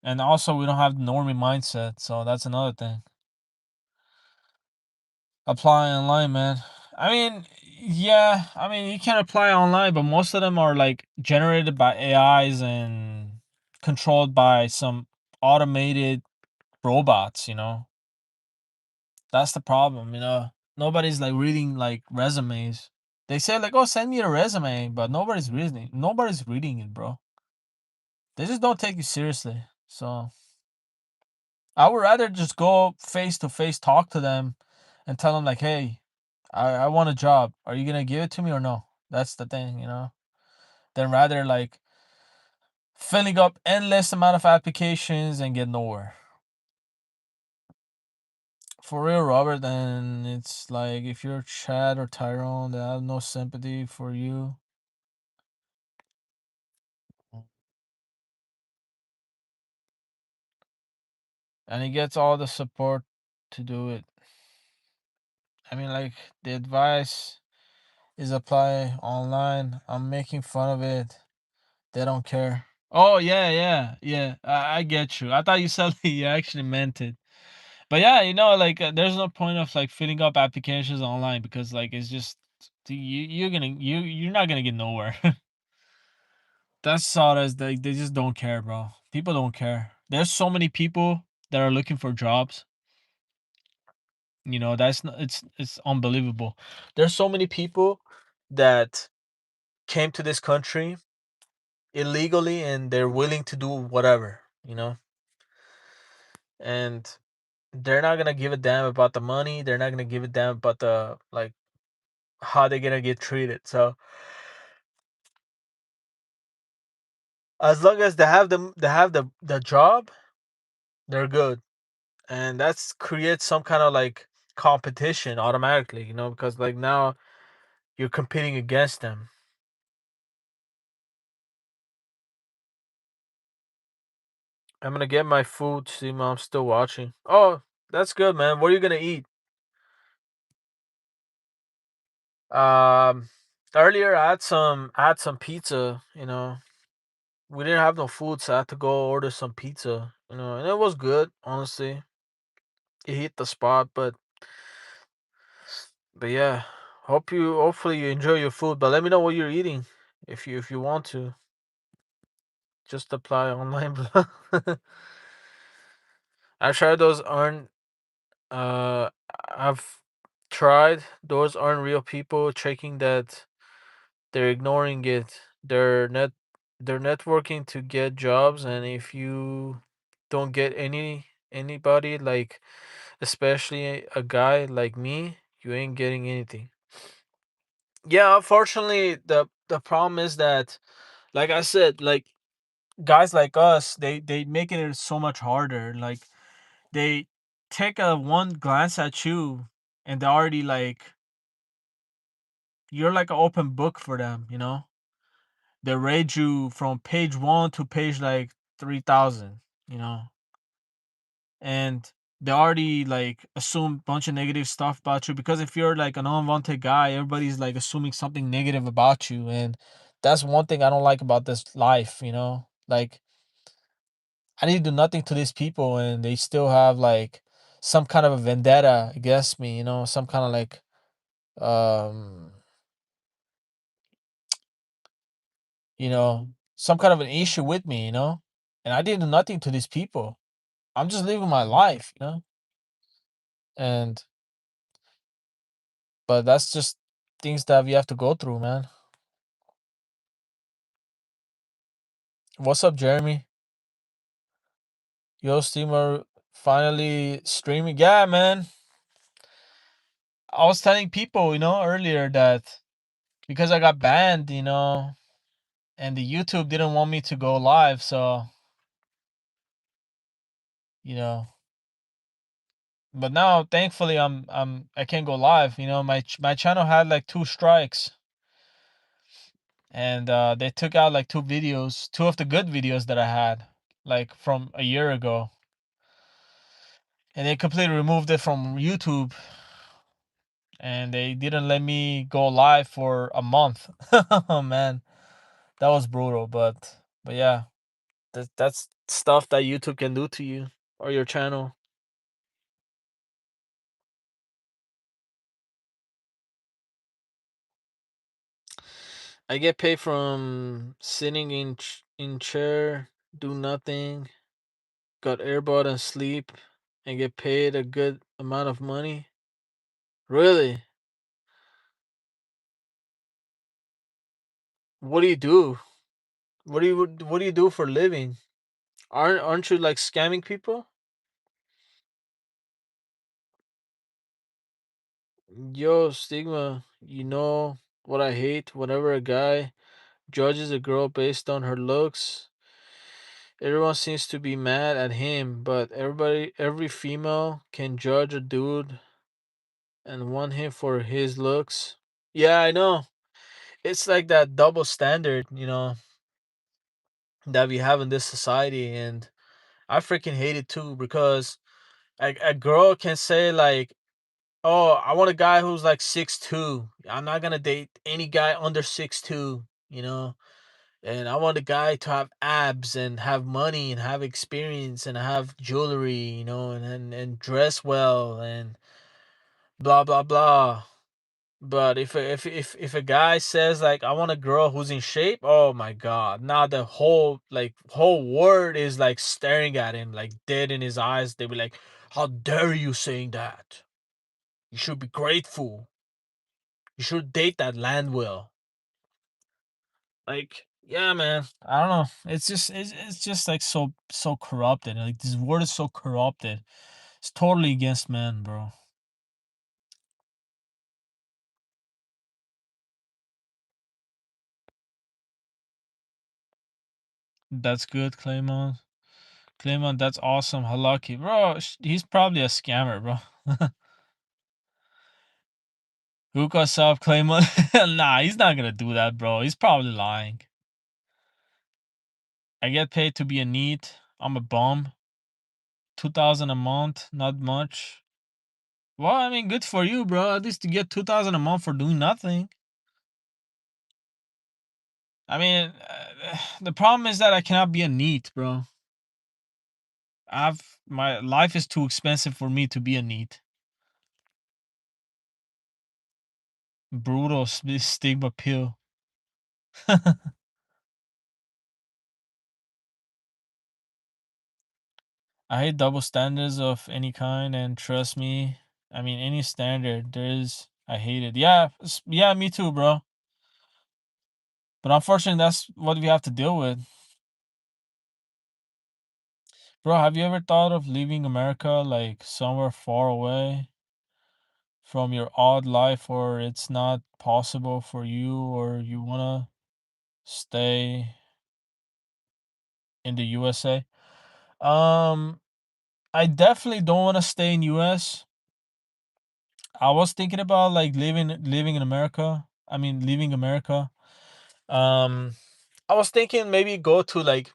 And also we don't have the normie mindset, so that's another thing. Apply online, man. I mean, yeah, I mean you can apply online, but most of them are like generated by AIs and controlled by some automated robots. That's the problem. Nobody's like reading like resumes. They say like, "Oh, send me a resume," but nobody's reading it, bro. They just don't take you seriously. So I would rather just go face to face, talk to them, and tell them like, "Hey, I want a job. Are you gonna give it to me or no?" That's the thing. Than rather like filling up endless amount of applications and get nowhere. For real, Robert. And it's like if you're Chad or Tyrone, they have no sympathy for you. And he gets all the support to do it. I mean, like the advice is apply online. I'm making fun of it. They don't care. Oh yeah, yeah, yeah. I get you. I thought you said you actually meant it. But yeah, like there's no point of like filling up applications online because like it's just you're not gonna get nowhere. That's all as they just don't care, bro. People don't care. There's so many people that are looking for jobs. That's not, it's unbelievable. There's so many people that came to this country illegally and they're willing to do whatever. And they're not gonna give a damn about the money. They're not gonna give a damn about the like how they're gonna get treated. So as long as they have the job, they're good. And that's creates some kind of like competition automatically, because like now you're competing against them. I'm gonna get my food. See, mom's still watching. Oh, that's good, man. What are you gonna eat? Um, Earlier I had some pizza. We didn't have no food, so I had to go order some pizza. And it was good, honestly. It hit the spot, but yeah. Hopefully you enjoy your food. But let me know what you're eating, if you want to. Just apply online. I tried those aren't uh I've tried those aren't real people checking that they're ignoring it. They're networking to get jobs, and if you don't get anybody, like especially a guy like me, you ain't getting anything. Yeah, unfortunately the problem is that, like I said, like guys like us, they making it so much harder. Like they take a one glance at you and they already like you're like an open book for them. They rate you from page 1 to page like 3,000, you know and they already like assume a bunch of negative stuff about you, because if you're like an unwanted guy, everybody's like assuming something negative about you. And that's one thing I don't like about this life. Like I didn't do nothing to these people and they still have like some kind of a vendetta against me, some kind of like um some kind of an issue with me. And I didn't do nothing to these people. I'm just living my life. And but that's just things that you have to go through, man. What's up, Jeremy? Yo, streamer finally streaming. Yeah, man. I was telling people, earlier that because I got banned, and the YouTube didn't want me to go live, so you know. But now, thankfully, I can go live. My channel had like 2 strikes, and they took out like two videos, two of the good videos that I had, like from a year ago, and they completely removed it from YouTube, and they didn't let me go live for a month. Oh man, that was brutal, but yeah, that's stuff that YouTube can do to you or your channel. I get paid from sitting in chair, do nothing, got earbud and sleep, and get paid a good amount of money. Really? What do you do? What do you do for a living? Aren't you like scamming people? Yo, Stigma, you know what I hate? Whenever a guy judges a girl based on her looks, everyone seems to be mad at him, but every female can judge a dude and want him for his looks. Yeah, I know. It's like that double standard, that we have in this society, and I freaking hate it too because a girl can say like, "Oh, I want a guy who's like 6'2". I'm not gonna date any guy under 6'2", and I want a guy to have abs and have money and have experience and have jewelry, and dress well and blah blah blah. But if a guy says like I want a girl who's in shape, oh my god. Now the whole world is like staring at him like dead in his eyes. They be like, "How dare you saying that? You should be grateful. You should date that land well." Like, yeah, man. I don't know. It's just like so corrupted. Like this world is so corrupted. It's totally against man, bro. That's good, Claymon. Claymon, that's awesome. How lucky, bro. He's probably a scammer, bro. Hook us up, Claymon. Nah, he's not gonna do that, bro. He's probably lying. I get paid to be a neat. I'm a bum. 2,000 a month, not much. Well, I mean, good for you, bro. At least you get 2,000 a month for doing nothing. I mean, the problem is that I cannot be a neat, bro. My life is too expensive for me to be a neat. Brutal stigma pill. I hate double standards of any kind, and trust me, I mean any standard there is, I hate it. Yeah, yeah, me too, bro. But unfortunately, that's what we have to deal with, bro. Have you ever thought of leaving America, like somewhere far away from your odd life, or it's not possible for you, or you wanna stay in the USA? Um, I definitely don't want to stay in US. I was thinking about like living in America. I mean, leaving America. Um, I was thinking maybe go to like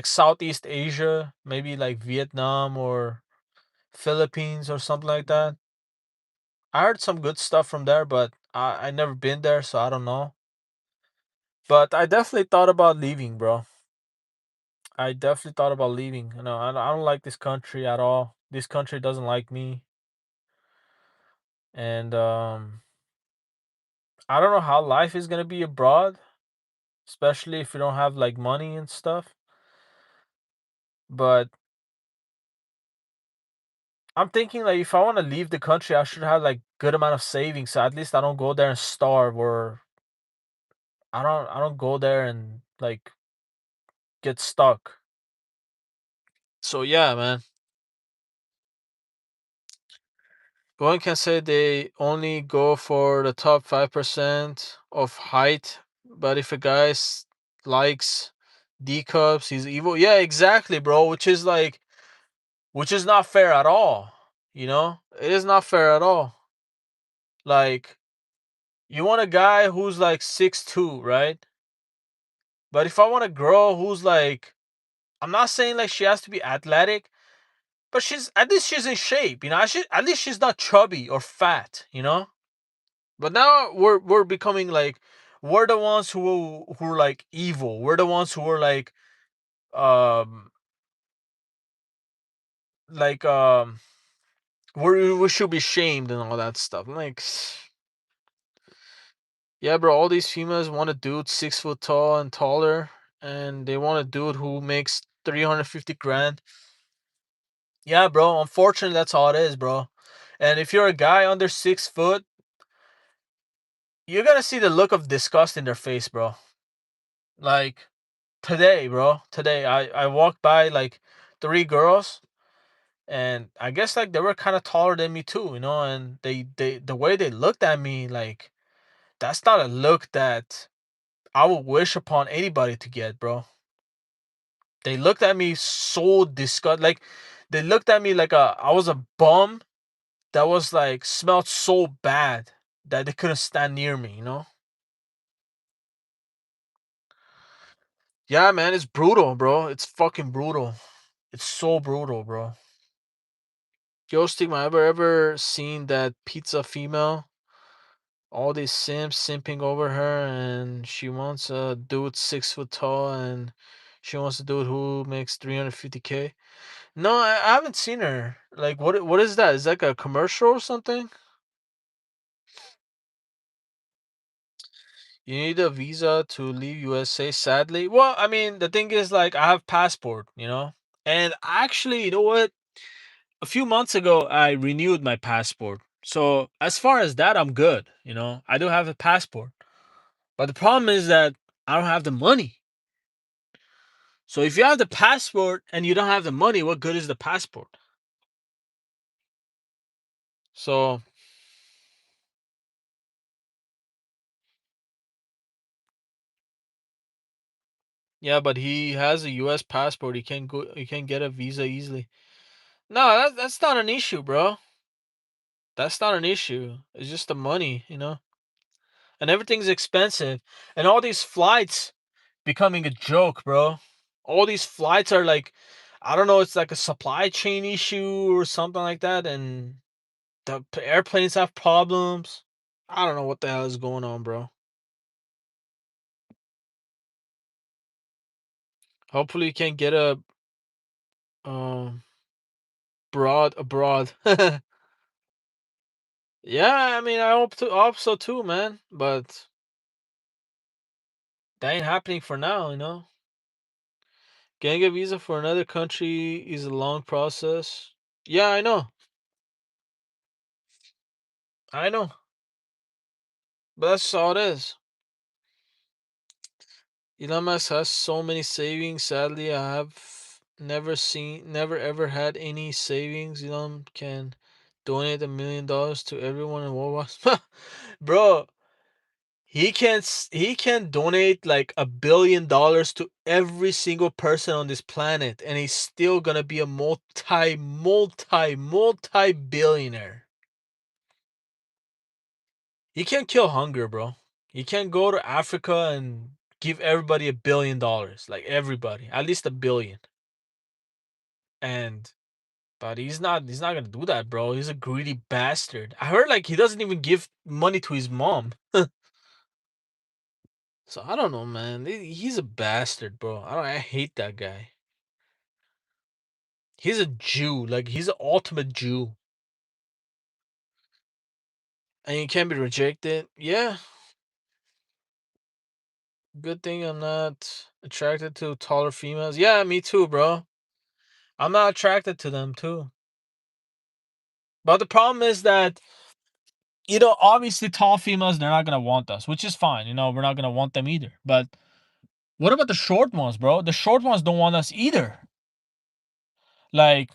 Southeast Asia, maybe like Vietnam or Philippines or something like that. I heard some good stuff from there, but I never been there, so I don't know. But I definitely thought about leaving, bro. I definitely thought about leaving. I don't like this country at all. This country doesn't like me, and I don't know how life is gonna be abroad, especially if you don't have like money and stuff. But I'm thinking like if I want to leave the country, I should have like good amount of savings, so at least I don't go there and starve, or I don't go there and like get stuck. So yeah, man. One can say they only go for the top 5% of height, but if a guy likes D cups, he's evil. Yeah, exactly, bro. Which is not fair at all. It is not fair at all. Like You want a guy who's like 6'2", right? But if I want a girl who's like, I'm not saying like she has to be athletic, but she's at least she's in shape, you know. At least she's not chubby or fat, you know. But now we're becoming like, we're the ones who are like evil. We're the ones who are um like we should be shamed and all that stuff. Like, yeah, bro, all these females want a dude 6 foot tall and taller, and they want a dude who makes 350 grand. Yeah, bro. Unfortunately, that's all it is, bro. And if you're a guy under 6 foot, you're gonna see the look of disgust in their face, bro. Like today, bro. Today, I walked by like three girls, and I guess like they were kind of taller than me too, you know. And they the way they looked at me, like that's not a look that I would wish upon anybody to get, bro. They looked at me so disgust, like they looked at me like I was a bum that was like smelled so bad that they couldn't stand near me, you know? Yeah, man, it's brutal, bro. It's fucking brutal. It's so brutal, bro. Yo, Stigma, ever seen that pizza female? All these simps simping over her, and she wants a dude 6 foot tall, and she wants a dude who makes 350K. No, I haven't seen her. Like, what is that? Is that like a commercial or something? You need a visa to leave USA, sadly. Well, I mean, the thing is, like, I have passport, you know? And actually, you know what? A few months ago, I renewed my passport. So, as far as that, I'm good, you know? I do have a passport. But the problem is that I don't have the money. So, if you have the passport and you don't have the money, what good is the passport? So, yeah, but he has a US passport. He can't get a visa easily. No, that's not an issue, bro. That's not an issue. It's just the money, you know? And everything's expensive. And all these flights becoming a joke, bro. All these flights are like, I don't know, it's like a supply chain issue or something like that. And the airplanes have problems. I don't know what the hell is going on, bro. Hopefully you can get a um broad abroad. Yeah, I mean I hope so too, man. But that ain't happening for now, you know. Getting a visa for another country is a long process. Yeah, I know. I know. But that's all it is. Elon Musk has so many savings. Sadly, I have never ever had any savings. Elon can donate $1 million to everyone in worldwide. Bro, he can donate like $1 billion to every single person on this planet, and he's still gonna be a multi billionaire. He can't kill hunger, bro. He can't go to Africa and give everybody $1 billion, like everybody, at least 1 billion. And but he's not gonna do that, bro. He's a greedy bastard. I heard like he doesn't even give money to his mom. So I don't know, man. He's a bastard, bro. I hate that guy. He's a Jew. Like he's the ultimate Jew. And he can't be rejected. Yeah. Good thing I'm not attracted to taller females. Yeah, me too, bro. I'm not attracted to them too. But the problem is that, you know, obviously tall females, they're not gonna want us, which is fine. You know, we're not gonna want them either. But what about the short ones, bro? The short ones don't want us either. Like,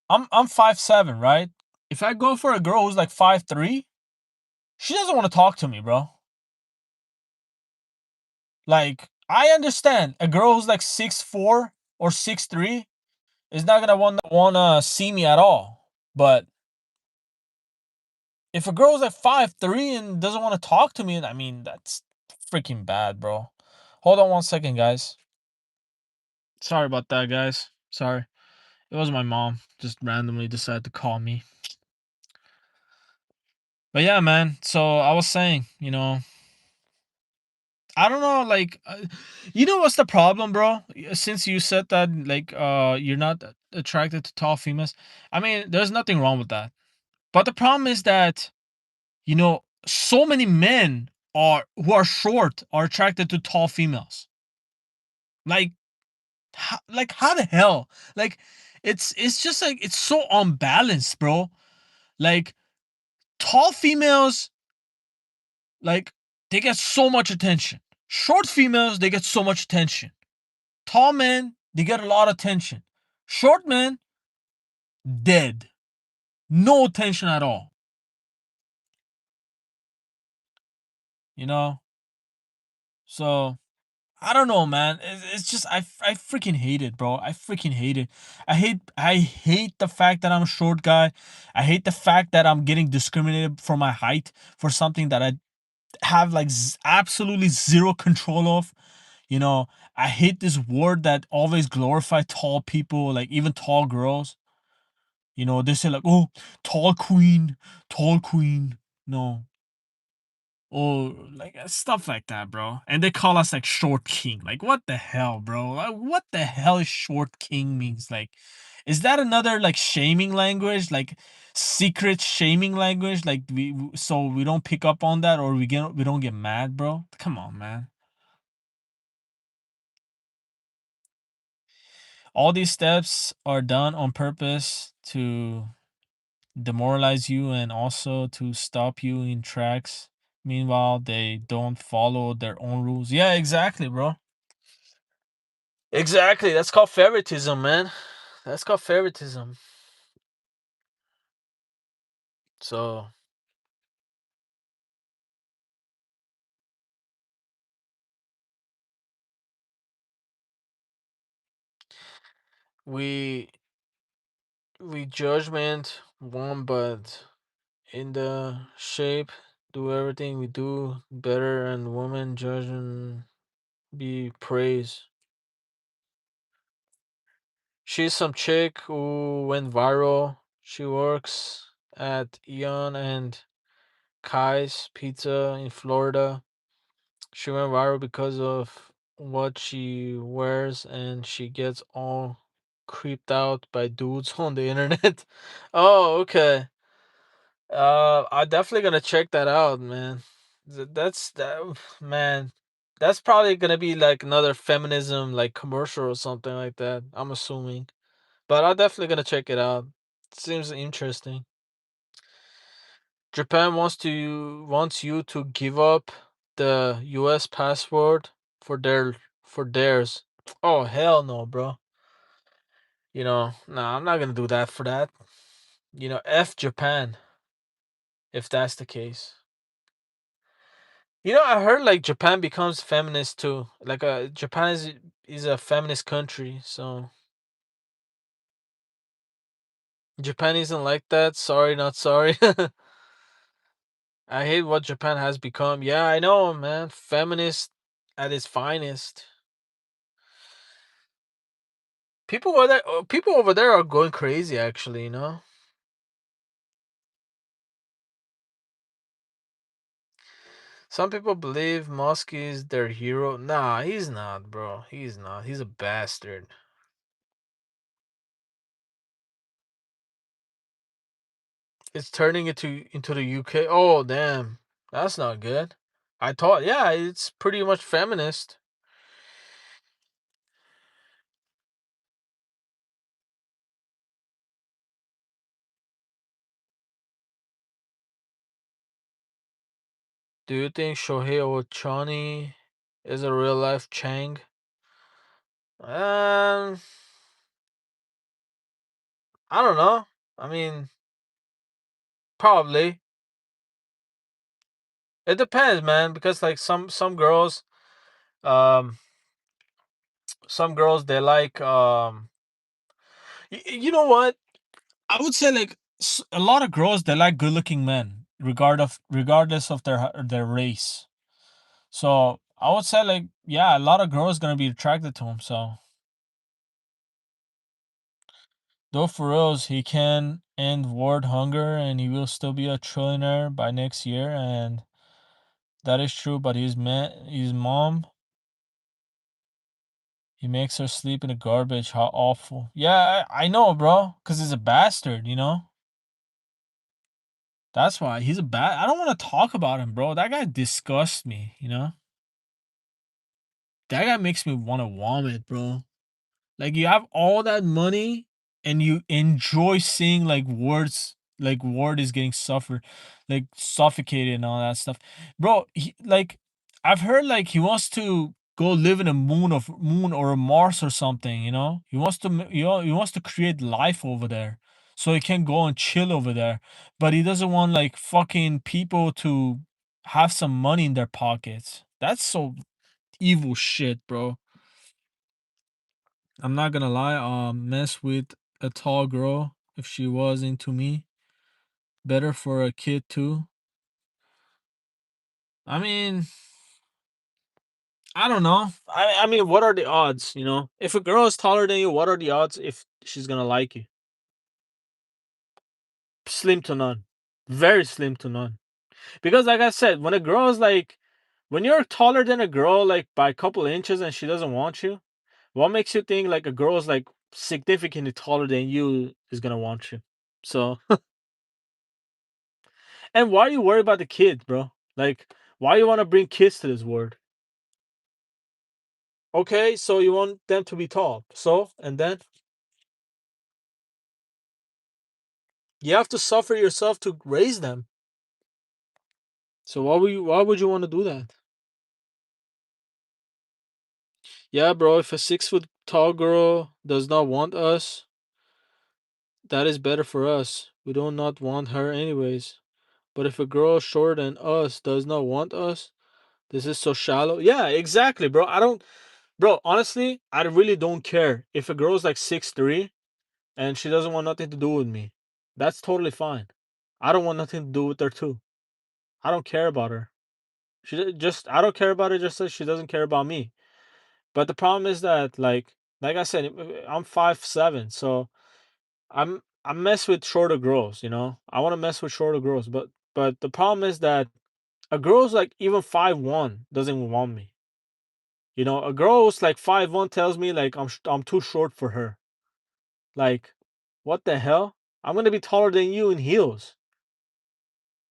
I'm 5'7", right? If I go for a girl who's like 5'3", she doesn't want to talk to me, bro. Like, I understand a girl who's like 6'4" or 6'3" is not gonna wanna see me at all. But If a girl's like 5'3" and doesn't want to talk to me, I mean, that's freaking bad, bro. Hold on 1 second, guys. Sorry about that, guys. Sorry. It was my mom. Just randomly decided to call me. But yeah, man. So I was saying, I don't know, like, you know what's the problem, bro? Since you said that, like, you're not attracted to tall females. I mean, there's nothing wrong with that. But the problem is that, so many men are who are short are attracted to tall females. Like, how the hell? Like, it's just like it's so unbalanced, bro. Like, tall females, like, they get so much attention. Short females, they get so much attention. Tall men, they get a lot of attention. Short men, dead. No attention at all. You know? So, I don't know, man. It's just, I freaking hate it, bro. I freaking hate it. I hate the fact that I'm a short guy. I hate the fact that I'm getting discriminated for my height for something that I have like absolutely zero control of. You know, I hate this word that always glorify tall people, like even tall girls. They say like, "Oh, tall queen, tall queen." No, or like stuff like that, bro. And they call us like short king. Like, what the hell, bro? Like, what the hell is short king means? Like, is that another like shaming language? Like secret shaming language? Like so we don't pick up on that, or we don't get mad, bro? Come on, man. All these steps are done on purpose to demoralize you and also to stop you in tracks. Meanwhile, they don't follow their own rules. Yeah, exactly, bro. Exactly. That's called favoritism, man. That's called favoritism. So we we judgment one, but in the shape, do everything we do better, and woman judge and be praised. She's some chick who went viral. She works at Eon and Kai's Pizza in Florida. She went viral because of what she wears, and she gets all creeped out by dudes on the internet. Oh, okay. I'm definitely gonna check that out, man. That's that man. That's probably gonna be like another feminism like commercial or something like that. I'm assuming, but I'm definitely gonna check it out. Seems interesting. Japan wants you to give up the US password for theirs. Oh hell no, bro. Nah, I'm not gonna do that for that. F Japan if that's the case. I heard like Japan becomes feminist too. Like Japan is a feminist country, so Japan isn't like that. Sorry, not sorry. I hate what Japan has become. Yeah, I know, man. Feminist at its finest. People over there are going crazy actually. Some people believe Musk is their hero. Nah, he's not, bro. He's not. He's a bastard. It's turning into the UK. Oh, damn. That's not good. I thought, yeah, it's pretty much feminist. Do you think Shohei Ohtani is a real life Chang? Um, I don't know. I mean, probably. It depends, man, because like um some girls they like you know what? I would say like a lot of girls they like good looking men. regardless of their race. So I would say like yeah, a lot of girls gonna be attracted to him. So though for reals, he can end world hunger and he will still be a trillionaire by next year, and that is true. But his mom, he makes her sleep in the garbage. How awful! Yeah, I know, bro. Cause he's a bastard, you know. That's why he's a bad. I don't want to talk about him, bro. That guy disgusts me. You know, that guy makes me want to vomit, bro. Like you have all that money and you enjoy seeing like word is getting suffered, like suffocated and all that stuff. Bro, like I've heard like he wants to go live in a moon or a Mars or something, you know? He wants to he wants to create life over there. So he can go and chill over there. But he doesn't want like fucking people to have some money in their pockets. That's so evil shit, bro. I'm not gonna lie, mess with a tall girl if she was into me. Better for a kid too. I mean, I don't know. I mean, what are the odds, you know? If a girl is taller than you, what are the odds if she's gonna like you? Slim to none. Very slim to none. Because like I said, when a girl is like when you're taller than a girl like by a couple inches and she doesn't want you, what makes you think like a girl is like significantly taller than you is gonna want you? So and why are you worried about the kids, bro? Like, why you want to bring kids to this world? Okay, so you want them to be tall. So, and then you have to suffer yourself to raise them. So why would you want to do that? Yeah, bro, if a 6 foot tall girl does not want us, that is better for us. We do not want her anyways. But if a girl shorter than us does not want us, this is so shallow. Yeah, exactly, bro. I don't bro, honestly, I really don't care. If a girl's like 6'3" and she doesn't want nothing to do with me. That's totally fine. I don't want nothing to do with her too. I don't care about her. I don't care about her just as she doesn't care about me. But the problem is that like I said, I'm 5'7", so I mess with shorter girls, you know. I want to mess with shorter girls, but the problem is that a girl's like even 5'1" doesn't even want me. You know, a girl who's like 5'1" tells me like I'm too short for her. Like, what the hell? I'm gonna be taller than you in heels.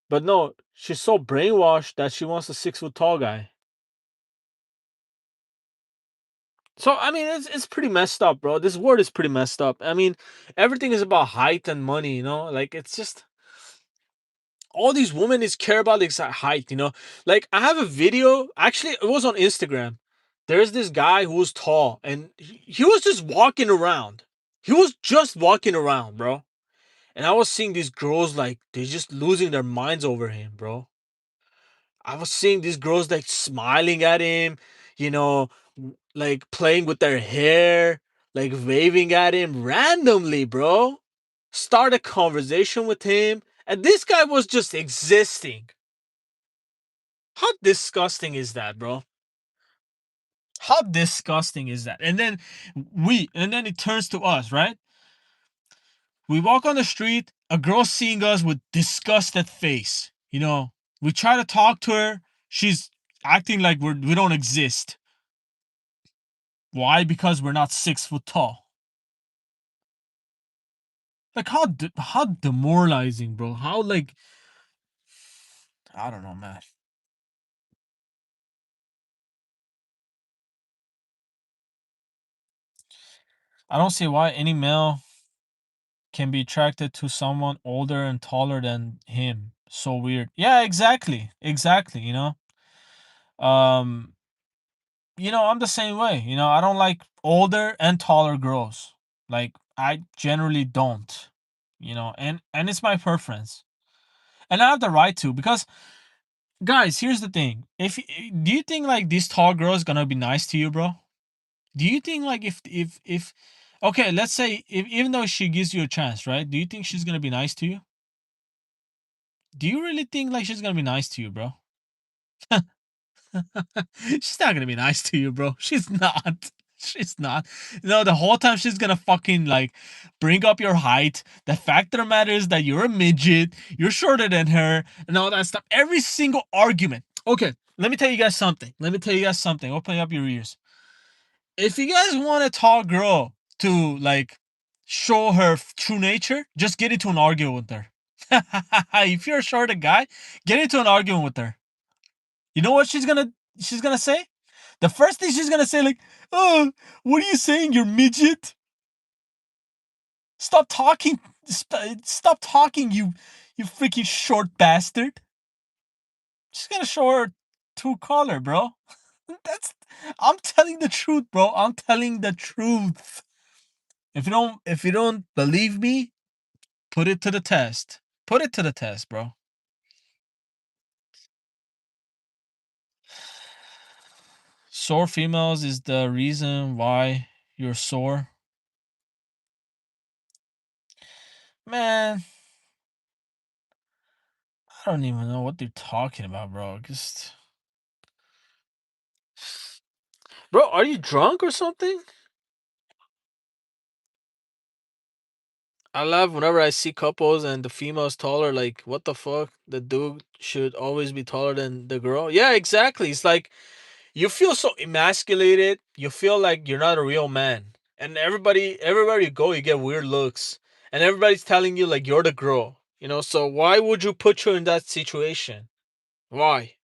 But no, she's so brainwashed that she wants a 6 foot tall guy. So I mean, it's pretty messed up, bro. This world is pretty messed up. I mean, everything is about height and money. You know, like it's just all these women is care about exact height. You know, like I have a video. Actually, it was on Instagram. There's this guy who was tall, and he was just walking around. He was just walking around, bro. And I was seeing these girls like they're just losing their minds over him, bro. I was seeing these girls like smiling at him, you know, like playing with their hair, like waving at him randomly, bro. Start a conversation with him, and this guy was just existing. How disgusting is that, bro? How disgusting is that? And then it turns to us, right? We walk on the street, a girl seeing us with disgusted face. You know, we try to talk to her, she's acting like we don't exist. Why? Because we're not 6 foot tall. Like how demoralizing, bro. How like I don't know, man. I don't see why any male can be attracted to someone older and taller than him. So weird. Yeah, exactly. Exactly, you know. Um, I'm the same way. I don't like older and taller girls. Like I generally don't. And it's my preference. And I have the right to because guys, here's the thing. If do you think like this tall girl is gonna be nice to you, bro? Do you think like if okay, let's say if even though she gives you a chance, right? Do you think she's gonna be nice to you? Do you really think like she's gonna be nice to you, bro? She's not gonna be nice to you, bro. She's not. She's not. No, the whole time she's gonna fucking like bring up your height. The fact of the matter is that you're a midget, you're shorter than her, and all that stuff. Every single argument. Okay, let me tell you guys something. Let me tell you guys something. Open up your ears. If you guys want a tall girl to like show her true nature, just get into an argument with her. If you're a shorter guy, get into an argument with her. You know what she's gonna say? The first thing she's gonna say, like, "Oh, what are you saying? You're midget. Stop talking. Stop talking. You freaking short bastard." She's gonna show her true color, bro. That's. I'm telling the truth, bro. I'm telling the truth. If you don't believe me, put it to the test. Put it to the test, bro. Sore females is the reason why you're sore, man. I don't even know what they're talking about, bro. Just Bro, are you drunk or something? I laugh whenever I see couples and the female's taller. Like, what the fuck? The dude should always be taller than the girl. Yeah, exactly. It's like you feel so emasculated. You feel like you're not a real man. And everywhere you go, you get weird looks. And everybody's telling you like you're the girl. So why would you put you in that situation? Why?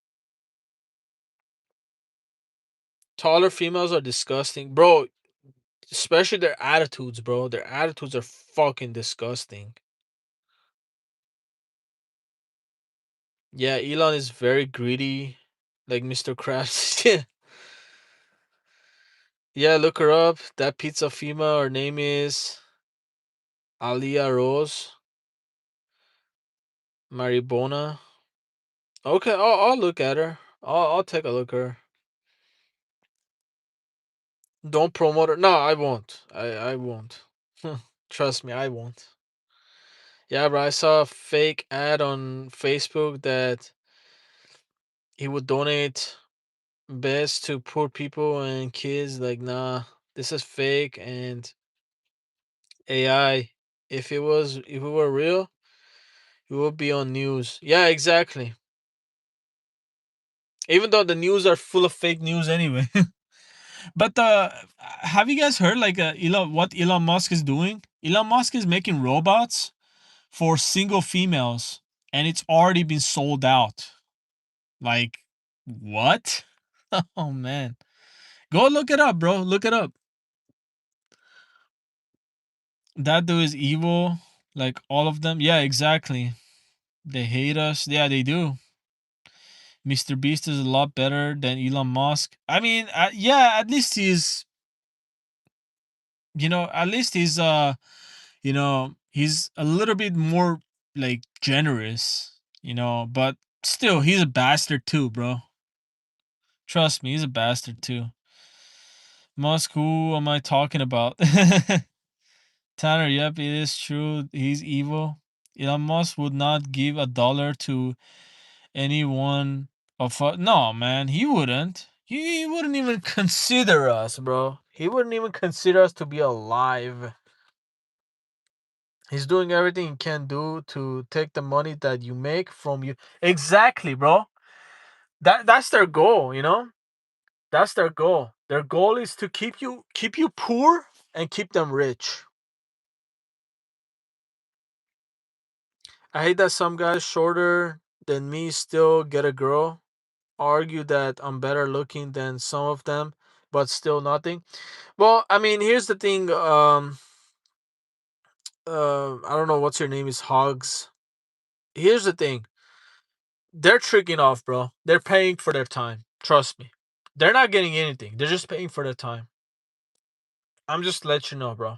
Taller females are disgusting. Bro, especially their attitudes, bro. Their attitudes are fucking disgusting. Yeah, Elon is very greedy, like Mr. Krabs. Yeah, yeah. Look her up. That pizza female. Her name is Alia Rose Maribona. Okay, I'll look at her. I'll take a look at her. Don't promote her. No, I won't. I won't. Trust me, I won't. Yeah, bro. I saw a fake ad on Facebook that he would donate beds to poor people and kids. Like, nah, this is fake and AI. If it were real, it would be on news. Yeah, exactly. Even though the news are full of fake news anyway. But have you guys heard like what Elon Musk is doing? Elon Musk is making robots for single females, and it's already been sold out. Like, what? Oh man, go look it up, bro. Look it up. That dude is evil. Like all of them. Yeah, exactly. They hate us. Yeah, they do. Mr. Beast is a lot better than Elon Musk. I mean, yeah, at least he's a little bit more like generous, but still he's a bastard too, bro. Trust me, he's a bastard too. Musk, who am I talking about? Tanner, yep, it is true. He's evil. Elon Musk would not give $1 to anyone of us. No, man, he wouldn't. He wouldn't even consider us, bro. He wouldn't even consider us to be alive. He's doing everything he can do to take the money that you make from you. Exactly, bro. That's their goal. That's their goal. Their goal is to keep you poor and keep them rich. I hate that some guys shorter than me still get a girl. Argue that I'm better looking than some of them, but still nothing. Well, I mean, here's the thing. I don't know what's your name is Hogs. Here's the thing. They're tricking off, bro. They're paying for their time. Trust me. They're not getting anything. They're just paying for their time. I'm just let you know, bro.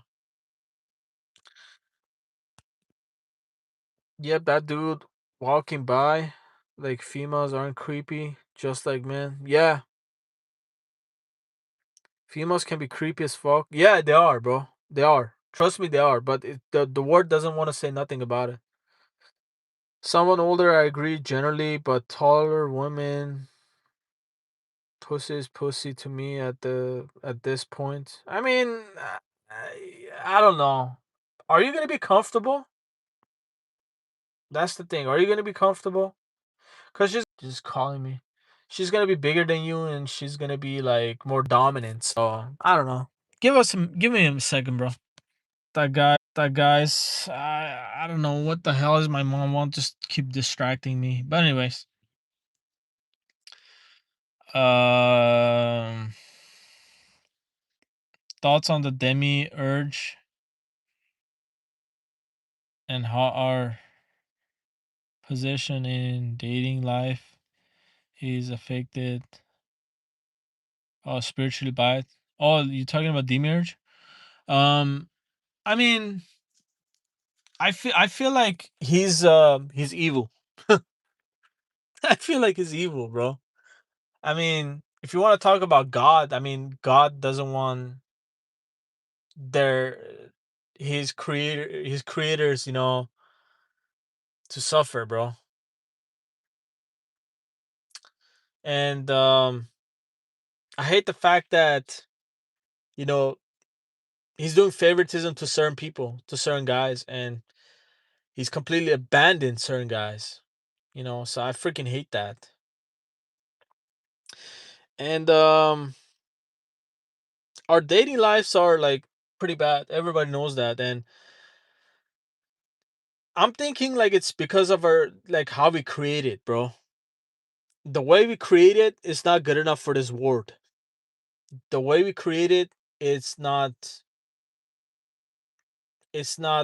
Yep, that dude walking by, like females aren't creepy, just like men. Yeah, females can be creepy as fuck. Yeah, they are, bro. They are. Trust me, they are. But the word doesn't want to say nothing about it. Someone older, I agree generally, but taller women, pussy is pussy to me at this point. I mean, I don't know. Are you gonna be comfortable? That's the thing. Are you gonna be comfortable? Cause she's just calling me. She's gonna be bigger than you, and she's gonna be like more dominant. So I don't know. Give me a second, bro. That guy's I don't know what the hell is my mom want just keep distracting me. But anyways, um thoughts on the demi-urge and how our position in dating life is affected spiritually by it. Oh, you talking about demi-urge? Um I mean, I feel like he's evil. I feel like he's evil, bro. I mean, if you want to talk about God, I mean, God doesn't want their his creators, to suffer, bro. And I hate the fact that you know he's doing favoritism to certain people, to certain guys, and he's completely abandoned certain guys. So I freaking hate that. And our dating lives are like pretty bad. Everybody knows that, and I'm thinking like it's because of our like how we create it, bro. The way we create it is not good enough for this world. The way we create it, it's not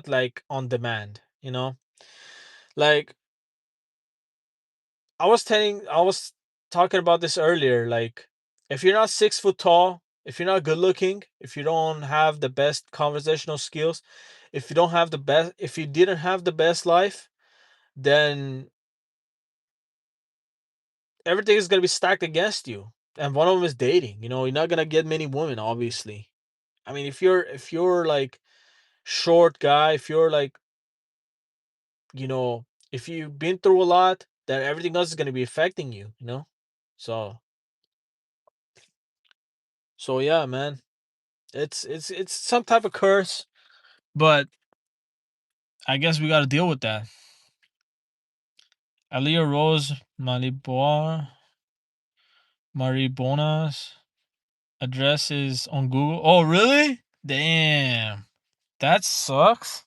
like on demand, Like I was talking about this earlier. Like, if you're not 6 foot tall, if you're not good looking, if you don't have the best conversational skills, if you didn't have the best life, then everything is gonna be stacked against you. And one of them is dating. You're not gonna get many women, obviously. I mean, if you're like short guy, if you're like, you know, if you've been through a lot, then everything else is gonna be affecting you. So yeah, man. It's some type of curse, but I guess we gotta deal with that. Alia Rose Malibor Maribona's address is on Google. Oh, really? Damn. That sucks.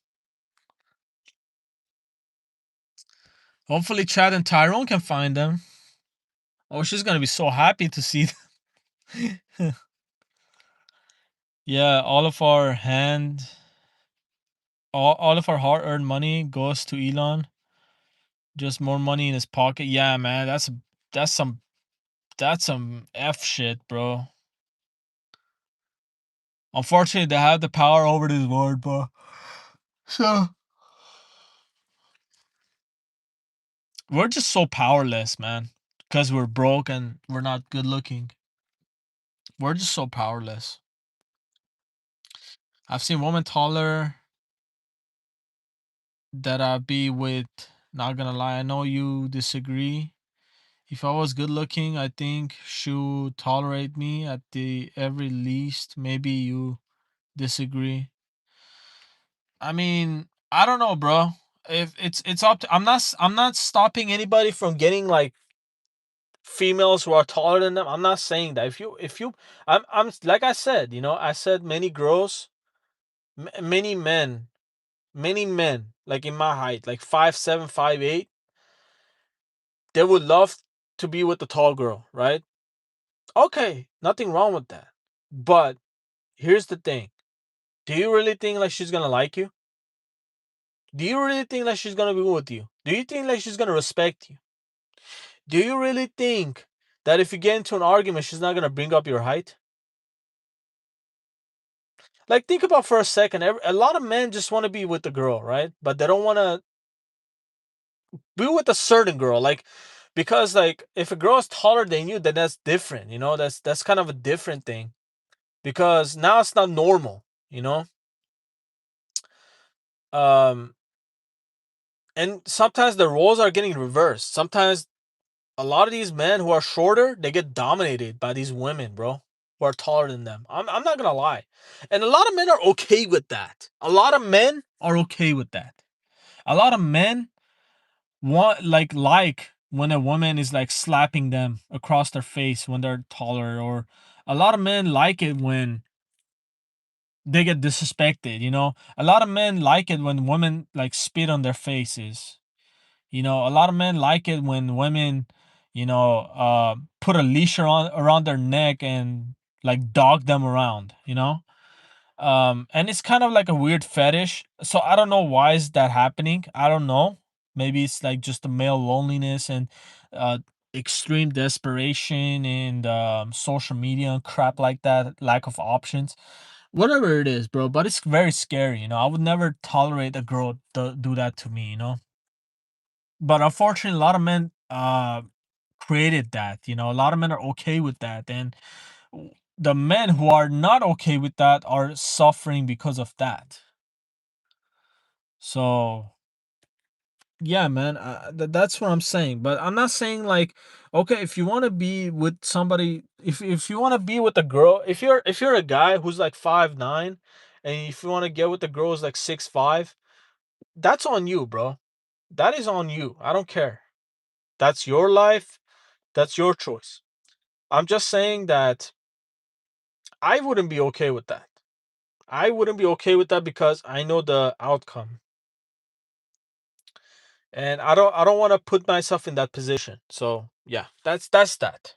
Hopefully Chad and Tyrone can find them. Oh, she's gonna be so happy to see them. Yeah, all of our hard earned money goes to Elon. Just more money in his pocket. Yeah, man, that's some that's some F shit, bro. Unfortunately, they have the power over this world, bro. So we're just so powerless, man. Because we're broke and we're not good looking. We're just so powerless. I've seen women taller that I be with. Not gonna lie, I know you disagree. If I was good looking, I think she would tolerate me at the every least. Maybe you disagree. I mean, I don't know, bro. If it's up to I'm not stopping anybody from getting like females who are taller than them. I'm not saying that. If you I'm like I said, I said many girls, many men like in my height, like 5'7", 5'8", they would love to be with the tall girl, right? Okay, nothing wrong with that. But here's the thing. Do you really think like she's gonna like you? Do you really think like she's gonna be with you? Do you think like she's gonna respect you? Do you really think that if you get into an argument, she's not gonna bring up your height? Like, think about for a second. A lot of men just want to be with the girl, right? But they don't want to be with a certain girl, like because like if a girl is taller than you, then that's different. That's kind of a different thing because now it's not normal. You know, um, And sometimes the roles are getting reversed. Sometimes a lot of these men who are shorter, they get dominated by these women, bro, who are taller than them. I'm not gonna lie. And a lot of men are okay with that. A lot of men are okay with that. A lot of men want like when a woman is like slapping them across their face when they're taller, or a lot of men like it when they get disrespected, you know. A lot of men like it when women like spit on their faces. You know, a lot of men like it when women, put a leash around their neck and like dog them around, you know? And it's kind of like a weird fetish. So I don't know why is that happening. I don't know. Maybe it's like just the male loneliness and uh extreme desperation and social media and crap like that, lack of options. Whatever it is, bro, but it's very scary, you know. I would never tolerate a girl to do that to me, you know. But unfortunately, a lot of men created that, you know. A lot of men are okay with that, and the men who are not okay with that are suffering because of that. So yeah, man, that's what I'm saying. But I'm not saying like, okay, if you want to be with somebody, if you want to be with a girl, if you're a guy who's like 5'9", and if you want to get with the girl who's like 6'5", that's on you, bro. That is on you. I don't care. That's your life. That's your choice. I'm just saying that I wouldn't be okay with that. I wouldn't be okay with that because I know the outcome. And I don't want to put myself in that position. So, yeah, that's that.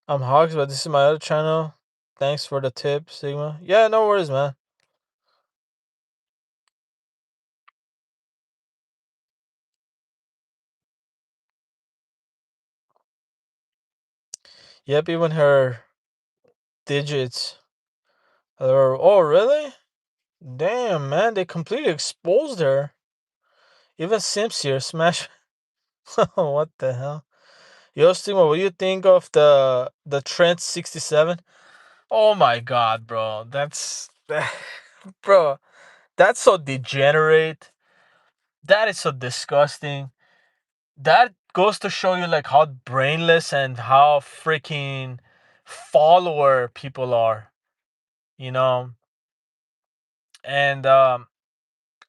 I'm Hogs, but this is my other channel. Thanks for the tip, Sigma. Yeah, no worries, man. Yep, even her digits are. Oh, really? Damn, man, they completely exposed her. Even Sims here, smash. What the hell? Yo, Stigma, what do you think of the Trent 67? Oh my god, bro. That's bro, that's so degenerate. That is so disgusting. That goes to show you like how brainless and how freaking follower people are, you know? And I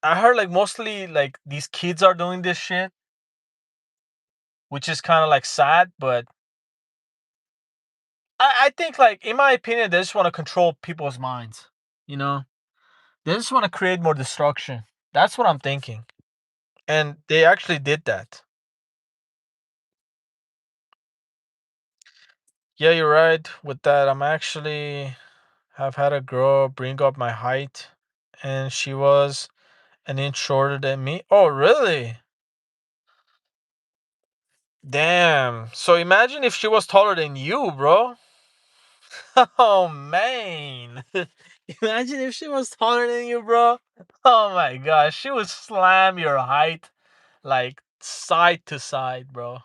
heard like mostly like these kids are doing this shit, which is kind of like sad, but I think like in my opinion they just want to control people's minds, you know? They just want to create more destruction. That's what I'm thinking. And they actually did that. Yeah, you're right with that. I'm actually have had a girl bring up my height and she was an inch shorter than me. Oh, really? Damn. So imagine if she was taller than you, bro. Oh, man. Imagine if she was taller than you, bro. Oh my gosh, she would slam your height like side to side, bro.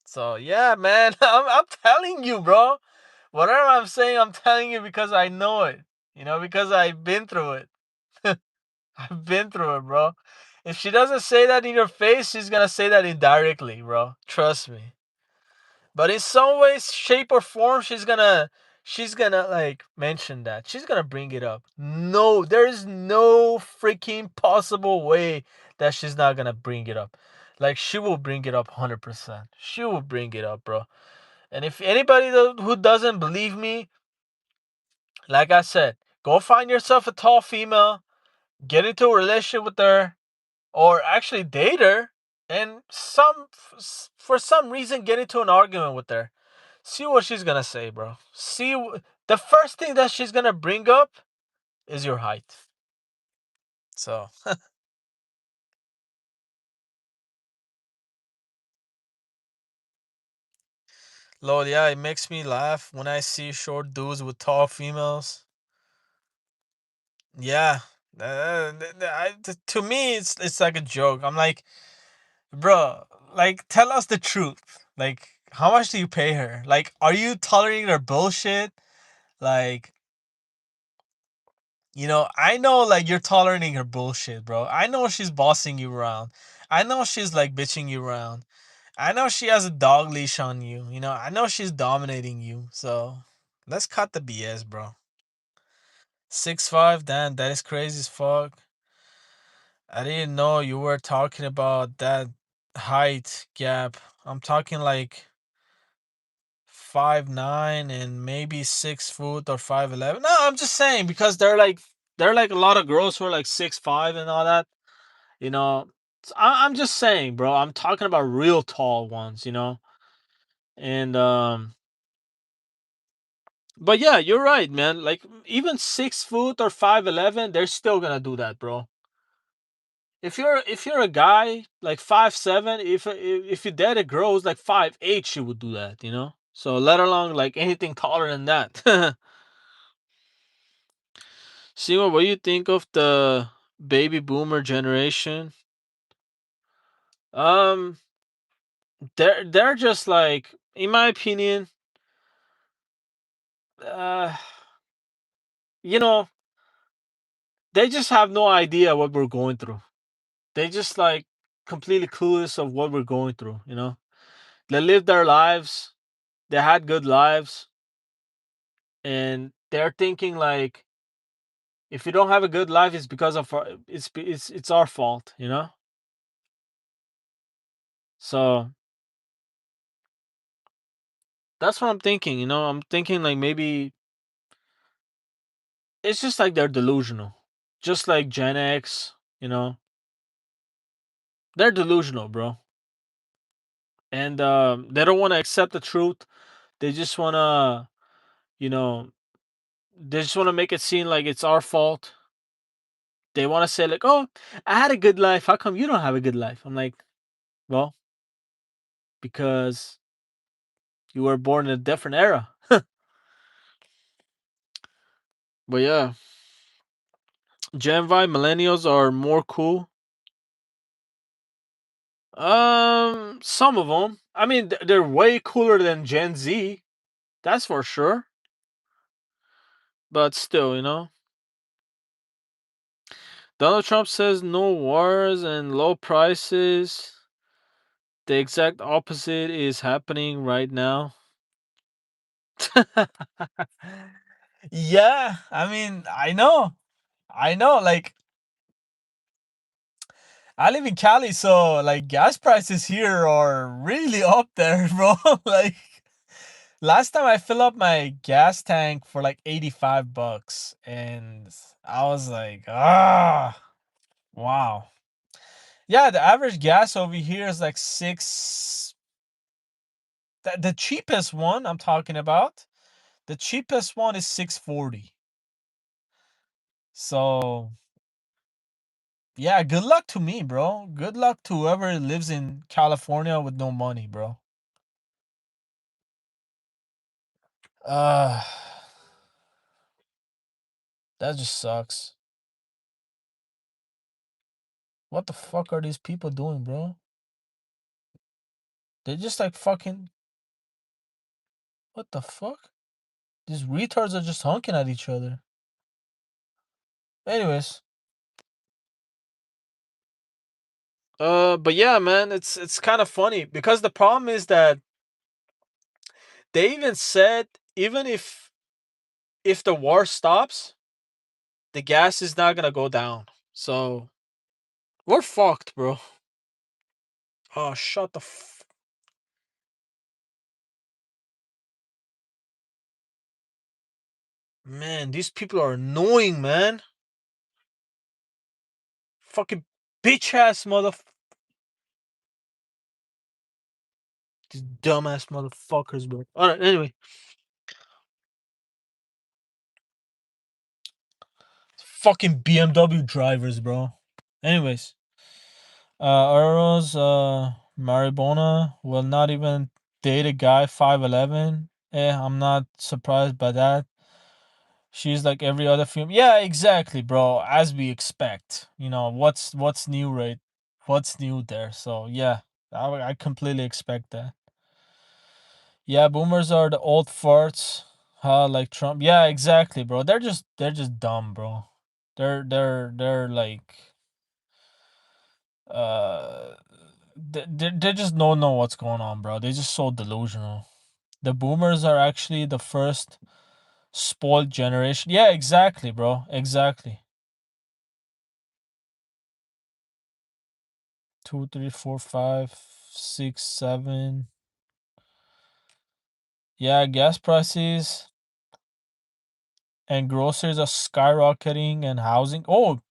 So yeah, man, I'm telling you, bro. Whatever I'm saying, I'm telling you because I know it. You know, because I've been through it. I've been through it, bro. If she doesn't say that in your face, she's gonna say that indirectly, bro. Trust me. But in some way, shape, or form, she's gonna like mention that. She's gonna bring it up. No, there is no freaking possible way that she's not gonna bring it up. Like she will bring it up 100%. She will bring it up, bro. And if anybody who doesn't believe me, like I said, go find yourself a tall female, get into a relationship with her, or actually date her, and for some reason get into an argument with her. See what she's gonna say, bro. The first thing that she's gonna bring up is your height. So, Lord, yeah, it makes me laugh when I see short dudes with tall females. Yeah, to me, it's like a joke. I'm like, bro, like, tell us the truth. Like, how much do you pay her? Like, are you tolerating her bullshit? Like, I know like you're tolerating her bullshit, bro. I know she's bossing you around. I know she's like bitching you around. I know she has a dog leash on you. I know she's dominating you. So let's cut the BS, bro. 6'5", damn, that is crazy as fuck. I didn't know you were talking about that height gap. I'm talking like 5'9" and maybe 6 foot or 5'11". No, I'm just saying because they're like a lot of girls who are like 6'5" and all that. You know, I'm just saying, bro. I'm talking about real tall ones. And but yeah, you're right, man. Like even 6 foot or 5'11", they're still gonna do that, bro. If you're a guy like 5'7", if you date a girl who's like 5'8", she would do that, So let alone like anything taller than that. See what do you think of the baby boomer generation? Um, they're just like, in my opinion, uh, you know, they just have no idea what we're going through. They just like completely clueless of what we're going through. They lived their lives, they had good lives, and they're thinking like if you don't have a good life, it's because of it's our fault. So that's what I'm thinking. I'm thinking like maybe it's just like they're delusional, just like Gen X. You know, they're delusional, bro, and they don't want to accept the truth. They just wanna, you know, they just want to make it seem like it's our fault. They want to say like, "Oh, I had a good life. How come you don't have a good life?" I'm like, "Well, because you were born in a different era." But yeah, Gen Y millennials are more cool. Some of them. I mean, they're way cooler than Gen Z. That's for sure. But still. Donald Trump says no wars and low prices. The exact opposite is happening right now. Yeah, I mean, I know. I know. Like, I live in Cali, so like gas prices here are really up there, bro. Like, last time I filled up my gas tank for like 85 bucks, and I was like, wow. Yeah, the average gas over here is like six. The cheapest one I'm talking about, the cheapest one is 640. So yeah, good luck to me, bro. Good luck to whoever lives in California with no money, bro. Uh, that just sucks. What the fuck are these people doing, bro? They're just like fucking. What the fuck? These retards are just honking at each other. Anyways, but yeah, man, it's kind of funny because the problem is that they even said even if the war stops, the gas is not gonna go down. So we're fucked, bro. Oh, shut the man. These people are annoying, man. Fucking bitch ass mother. These dumbass motherfuckers, bro. All right. Anyway, fucking BMW drivers, bro. Anyways, Eros, Maribona will not even date a guy 5'11". I'm not surprised by that. She's like every other film. Yeah, exactly, bro. As we expect. What's new, right? What's new there? So yeah, I completely expect that. Yeah, boomers are the old farts. How like Trump? Yeah, exactly, bro. They're just dumb, bro. They're like uh they just don't know what's going on, bro. They're just so delusional. The boomers are actually the first spoiled generation. Yeah, exactly, bro. Exactly. Two, three, four, five, six, seven. Yeah, gas prices and groceries are skyrocketing and housing. Oh,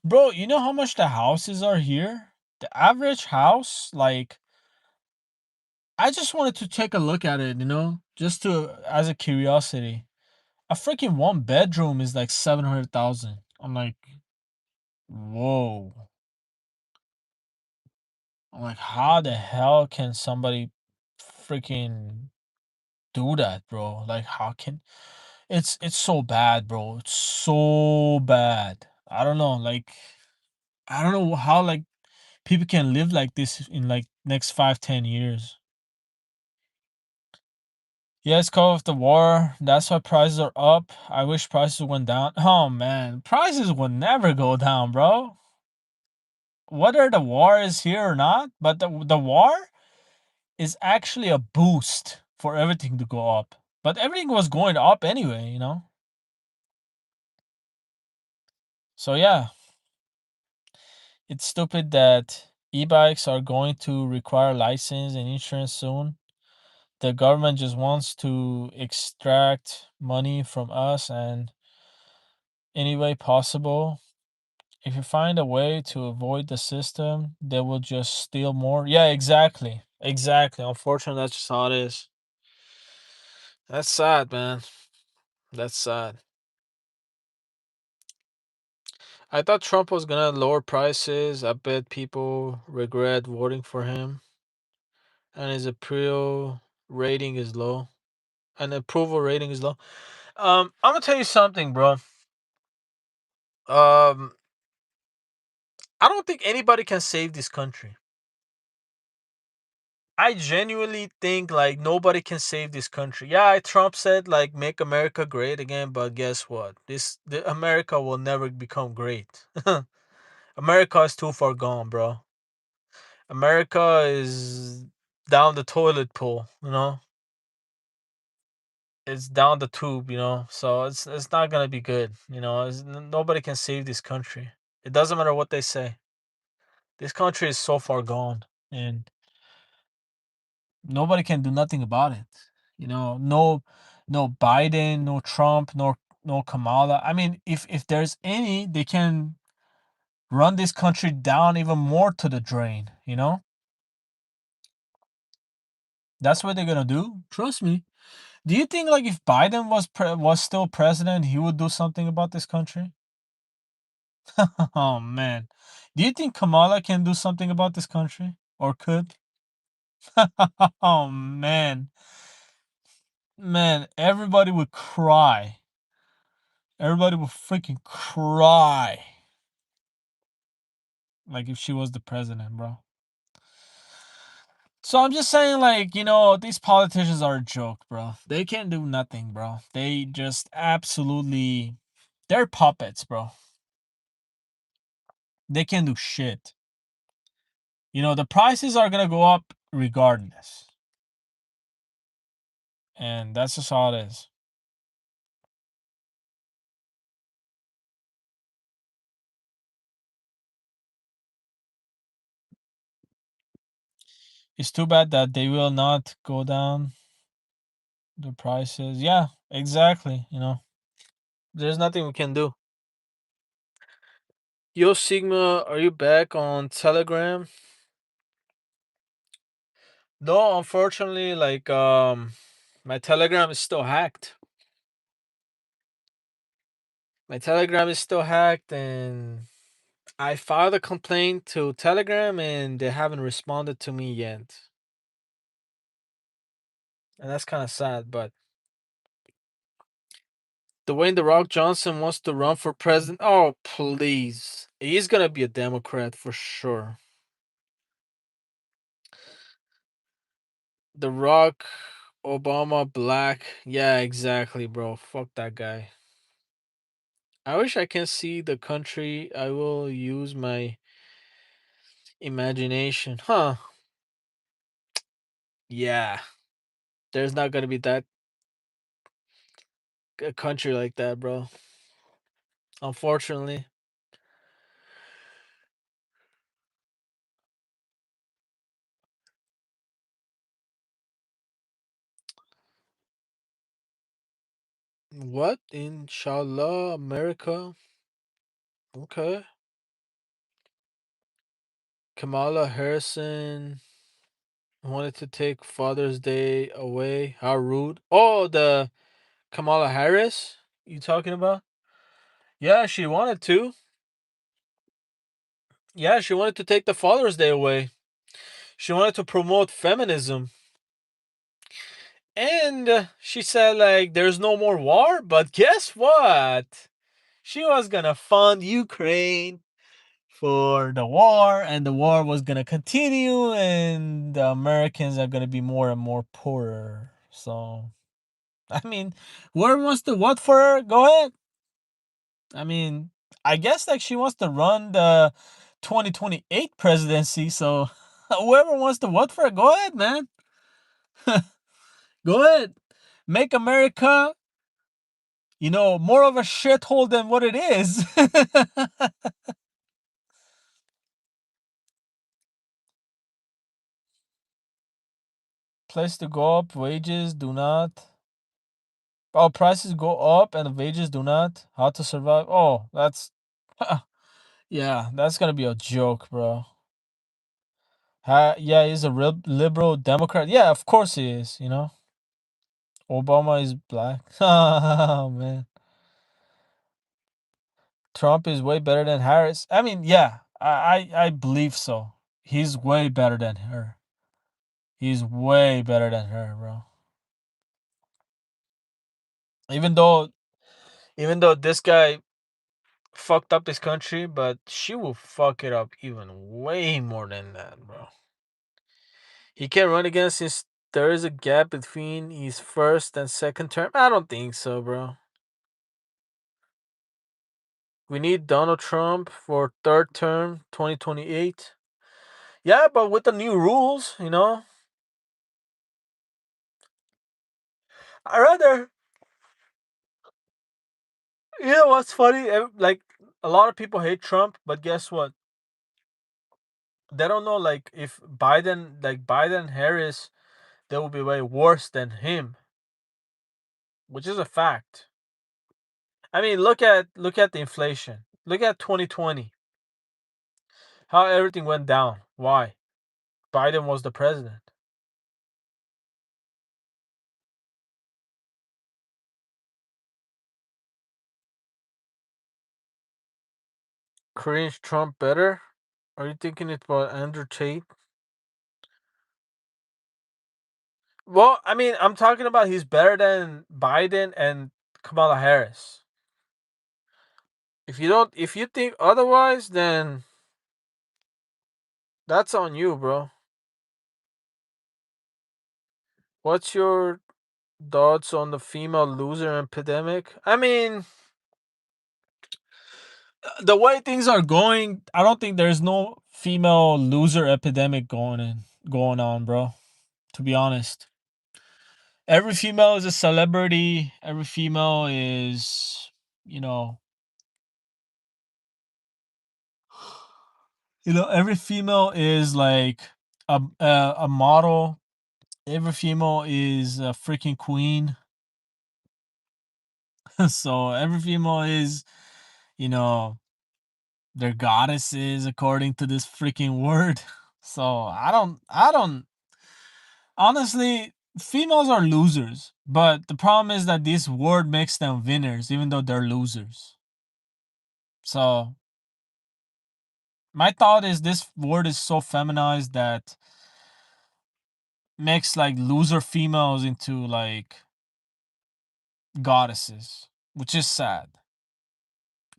bro, you know how much the houses are here? The average house, like, I just wanted to take a look at it, just to as a curiosity. A freaking one bedroom is like 700,000. I'm like, whoa. I'm like, how the hell can somebody freaking do that, bro? Like, how can it's so bad, bro. It's so bad. I don't know, like, I don't know how like people can live like this in like next 5, 10 years. Yeah, it's called of the war. That's why prices are up. I wish prices went down. Oh man, prices would never go down, bro. Whether the war is here or not, but the war is actually a boost for everything to go up. But everything was going up anyway. So yeah, it's stupid that e-bikes are going to require license and insurance soon. The government just wants to extract money from us and any way possible. If you find a way to avoid the system, they will just steal more. Yeah, exactly. Exactly. Unfortunately, that's just how it is. That's sad, man. That's sad. I thought Trump was gonna lower prices. I bet people regret voting for him. And his approval rating is low. And approval rating is low. I'm gonna tell you something, bro. Um, I don't think anybody can save this country. I genuinely think like nobody can save this country. Yeah, Trump said like make America great again, but guess what? The America will never become great. America is too far gone, bro. America is down the toilet pole. It's down the tube. So it's not gonna be good. Nobody can save this country. It doesn't matter what they say. This country is so far gone, and nobody can do nothing about it. No, no Biden, no Trump, no Kamala. I mean, if there's any, they can run this country down even more to the drain. That's what they're gonna do. Trust me. Do you think like if Biden was still president, he would do something about this country? Oh man. Do you think Kamala can do something about this country or could? Oh man. Man, everybody would cry. Everybody would freaking cry. Like if she was the president, bro. So I'm just saying, like, these politicians are a joke, bro. They can't do nothing, bro. They just absolutely, they're puppets, bro. They can't do shit. The prices are gonna go up regardless. And that's just how it is. It's too bad that they will not go down the prices. Yeah, exactly. There's nothing we can do. Yo, Sigma, are you back on Telegram? No, unfortunately, like my Telegram is still hacked. My Telegram is still hacked, and I filed a complaint to Telegram, and they haven't responded to me yet. And that's kind of sad. But Dwayne the Rock Johnson wants to run for president. Oh, please! He's gonna be a Democrat for sure. The Rock. Obama black. Yeah, exactly, bro. Fuck that guy. I wish I can see the country. I will use my imagination. Huh. Yeah. There's not gonna be that a country like that, bro. Unfortunately. What? Inshallah, America. Okay. Kamala Harrison wanted to take Father's Day away. How rude. Oh, the Kamala Harris you talking about? Yeah, she wanted to. Yeah, she wanted to take the Father's Day away. She wanted to promote feminism. And she said, like, there's no more war. But guess what? She was gonna fund Ukraine for the war, and the war was gonna continue, and the Americans are gonna be more and more poorer. So, I mean, whoever wants to vote for her, go ahead. I mean, I guess like she wants to run the 2028 presidency. So, whoever wants to vote for her, go ahead, man. Go ahead. Make America, more of a shithole than what it is. Place to go up, wages do not. Oh, prices go up and the wages do not. How to survive? Oh, that's yeah, that's gonna be a joke, bro. Yeah, he's a real liberal Democrat. Yeah, of course he is. Obama is black. Oh man, Trump is way better than Harris. I mean, yeah, I believe so. He's way better than her. He's way better than her, bro. Even though, even though this guy fucked up this country, but she will fuck it up even way more than that, bro. He can run against his. There is a gap between his first and second term. I don't think so, bro. We need Donald Trump for third term, 2028. Yeah, but with the new rules. I rather. You know what's funny? Like a lot of people hate Trump, but guess what? They don't know like if Biden, Harris, they will be way worse than him, which is a fact. I mean, look at the inflation. Look at 2020. How everything went down. Why? Biden was the president. Cringe Trump better? Are you thinking it about Andrew Tate? Well, I mean, I'm talking about he's better than Biden and Kamala Harris. If you think otherwise, then that's on you, bro. What's your thoughts on the female loser epidemic? I mean, the way things are going, I don't think there's no female loser epidemic going on, bro. To be honest, every female is a celebrity. Every female is, you know, every female is like a model. Every female is a freaking queen. So every female is, you know, they're goddesses according to this freaking word. So I don't honestly, females are losers, but the problem is that this word makes them winners even though they're losers. So my thought is this word is so feminized that makes like loser females into like goddesses, which is sad.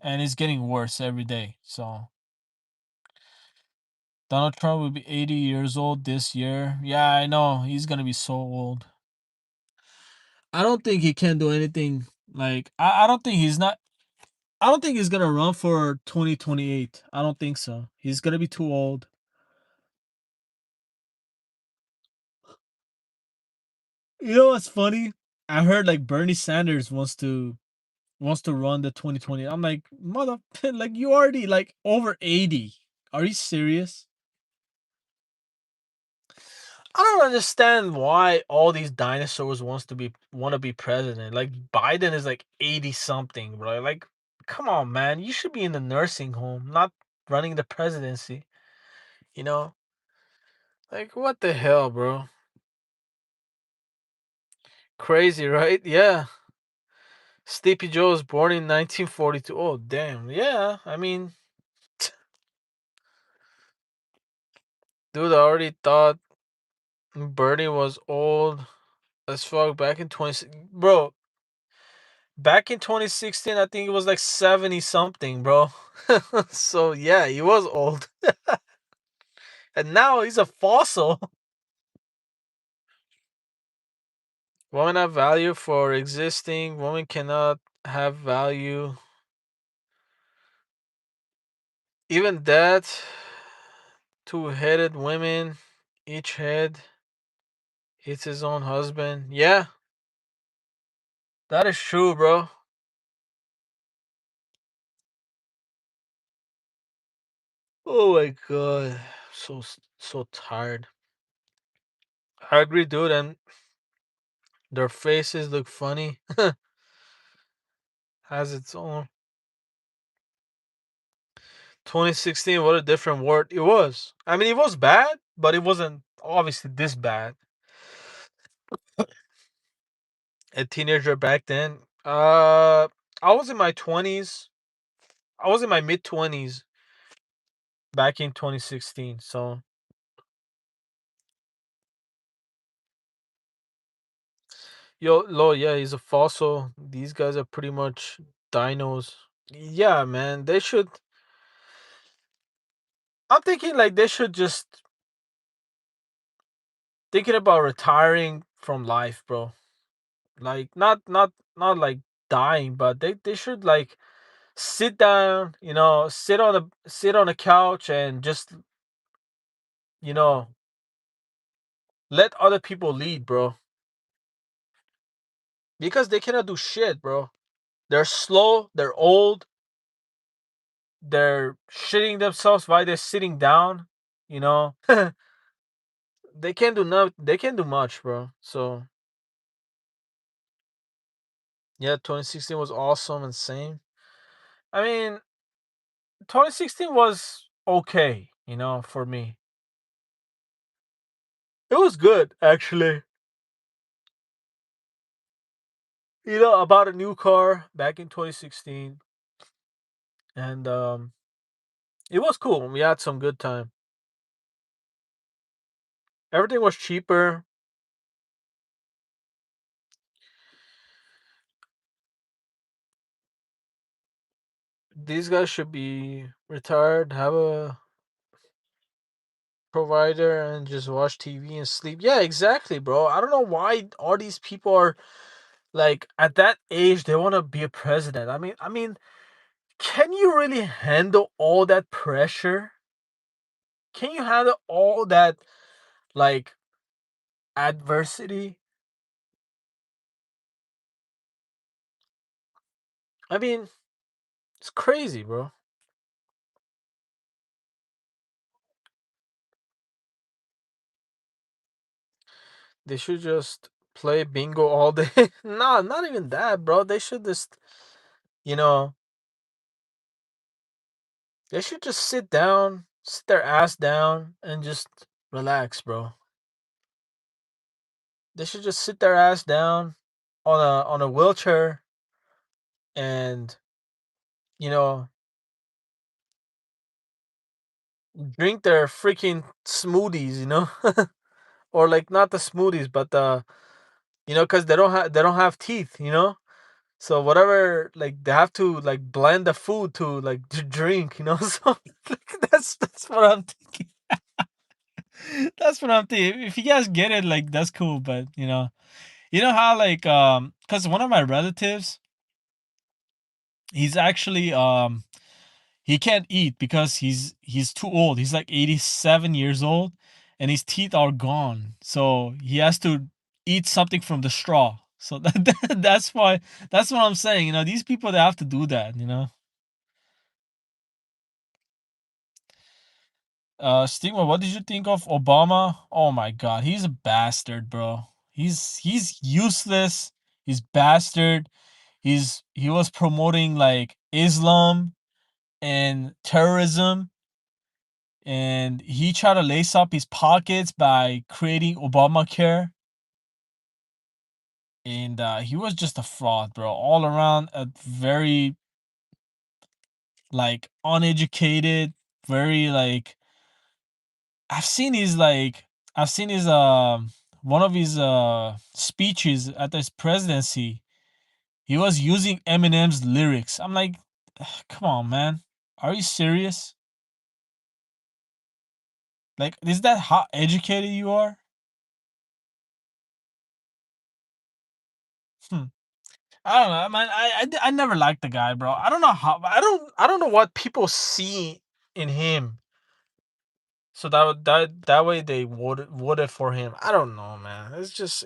And it's getting worse every day. So Donald Trump will be 80 years old this year. Yeah, I know. He's going to be so old. I don't think he can do anything. Like I don't think he's not. I don't think he's gonna run for 2028. I don't think so. He's gonna be too old. You know what's funny? I heard like Bernie Sanders wants to run the 2020. I'm like, mother, like you already like over 80. Are you serious? I don't understand why all these dinosaurs want to be president. Like Biden is like 80 something, bro. Like, come on, man. You should be in the nursing home, not running the presidency. You know? Like, what the hell, bro? Crazy, right? Yeah. Sleepy Joe was born in 1942. Oh, damn. Yeah, I mean, dude, I already thought Bernie was old as fuck back in 20. Bro, back in 2016, I think it was like 70 something, bro. So, yeah, he was old. And now he's a fossil. Women have value for existing. Women cannot have value. Even that, two-headed women, each head hits his own husband. Yeah, that is true, bro. Oh my god, so tired. I agree, dude, and their faces look funny. Has its own. 2016, what a different word it was. I mean, it was bad, but it wasn't obviously this bad. A teenager back then. I was in my 20s. I was in my mid 20s back in 2016. So, yeah, he's a fossil. These guys are pretty much dinos. Yeah, man, they should. I'm thinking like they should just thinking about retiring from life, bro. Like not like dying, but they should like sit down, sit on a couch and just, you know, let other people lead, bro. Because they cannot do shit, bro. They're slow, they're old, they're shitting themselves while they're sitting down, you know. They can't do they can't do much, bro. So yeah, 2016 was awesome and same. I mean, 2016 was okay, for me. It was good, actually. I bought a new car back in 2016, and it was cool. We had some good time. Everything was cheaper. These guys should be retired, have a provider, and just watch TV and sleep. Yeah, exactly, bro. I don't know why all these people are like at that age they want to be a president. I mean, can you really handle all that pressure? Can you handle all that like adversity? I mean, it's crazy, bro. They should just play bingo all day. No, not even that, bro. They should just, you know, they should just sit down, sit their ass down, and just relax, bro. They should just sit their ass down on a wheelchair and, you know, drink their freaking smoothies, or like not the smoothies, but because they don't have teeth. So whatever, like they have to like blend the food to like drink. So like, that's what I'm thinking. That's what I'm thinking. If you guys get it, like that's cool, but You know how like cuz one of my relatives, he's actually he can't eat because he's too old. He's like 87 years old and his teeth are gone. So he has to eat something from the straw. So that's why, that's what I'm saying. You know, these people, they have to do that, you know. Stigma, what did you think of Obama? Oh my god, he's a bastard, bro. He's useless. He's bastard. He was promoting like Islam and terrorism, and he tried to lace up his pockets by creating Obamacare. And he was just a fraud, bro. All around, a very like uneducated, very like I've seen his one of his speeches at his presidency. He was using Eminem's lyrics. I'm like, "Ugh, come on, man. Are you serious? Like, is that how educated you are?" Hmm. I don't know, man. I never liked the guy, bro. I don't know how. I don't know what people see in him. So that way they voted for him. I don't know, man. It's just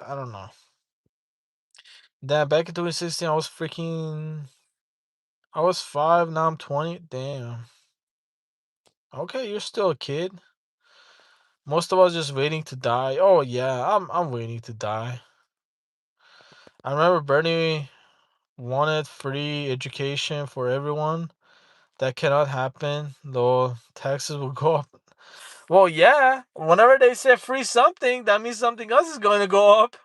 I don't know. That back in 2016, I was 5. Now I'm 20. Damn. Okay, you're still a kid. Most of us just waiting to die. Oh yeah, I'm waiting to die. I remember Bernie wanted free education for everyone. That cannot happen, though taxes will go up. Well, yeah. Whenever they say free something, that means something else is going to go up.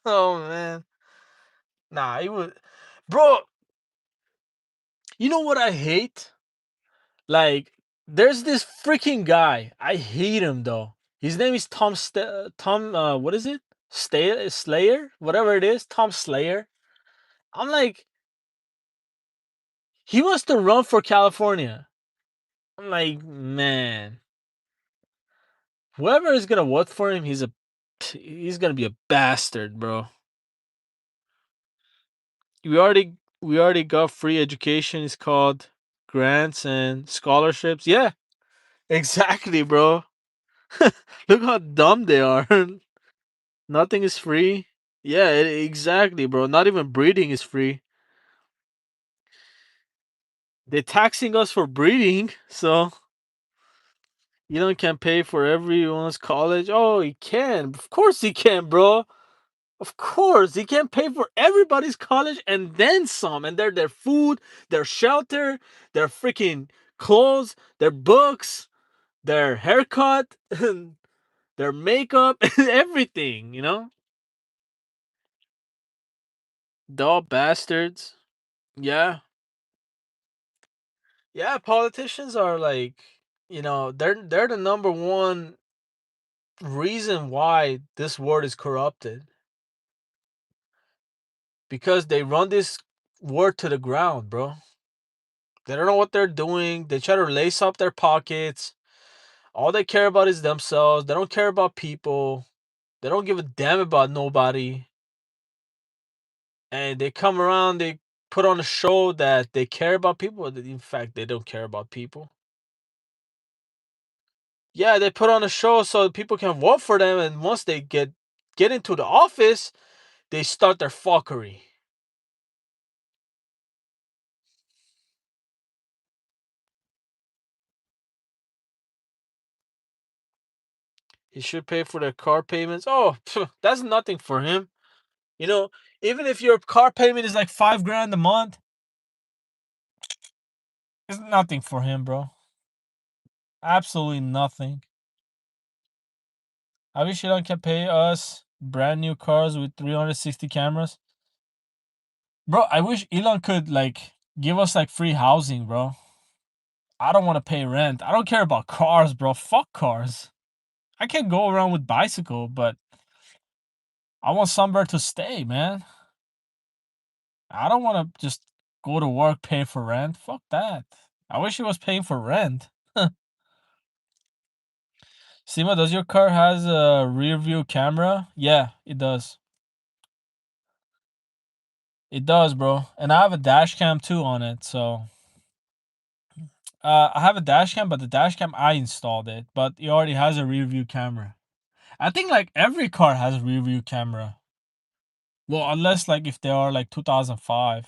Oh man, nah, it would, bro. You know what I hate? Like, there's this freaking guy. I hate him though. His name is Tom. What is it? Slayer, whatever it is. Tom Slayer. I'm like, he wants to run for California. I'm like, man, whoever is gonna vote for him, he's gonna be a bastard, bro. We already got free education. It's called grants and scholarships. Yeah, exactly, bro. Look how dumb they are. Nothing is free. Yeah, exactly, bro. Not even breeding is free. They're taxing us for breeding, so you don't can pay for everyone's college. Oh, he can. Of course he can, bro. Of course, he can pay for everybody's college and then some. And their food, their shelter, their freaking clothes, their books, their haircut, their makeup, everything. You know, dull bastards. Yeah, yeah. Politicians are like, they're the number one reason why this world is corrupted, because they run this world to the ground, bro. They don't know what they're doing. They try to lace up their pockets. All they care about is themselves. They don't care about people. They don't give a damn about nobody. And they come around, they put on a show that they care about people. In fact, they don't care about people. Yeah, they put on a show so people can vote for them. And once they get into the office, they start their fuckery. He should pay for their car payments. Oh, that's nothing for him. You know, even if your car payment is like 5 grand a month, it's nothing for him, bro. Absolutely nothing. I wish Elon can pay us brand new cars with 360 cameras. Bro, I wish Elon could like give us like free housing, bro. I don't want to pay rent. I don't care about cars, bro. Fuck cars. I can go around with bicycle, but I want somewhere to stay, man. I don't want to just go to work, pay for rent. Fuck that. I wish he was paying for rent. Sima, does your car has a rear view camera? Yeah, it does. It does, bro. And I have a dash cam too on it. So I have a dash cam, but the dash cam I installed it, but it already has a rear view camera. I think like every car has a rear view camera. Well, unless like if they are like 2005.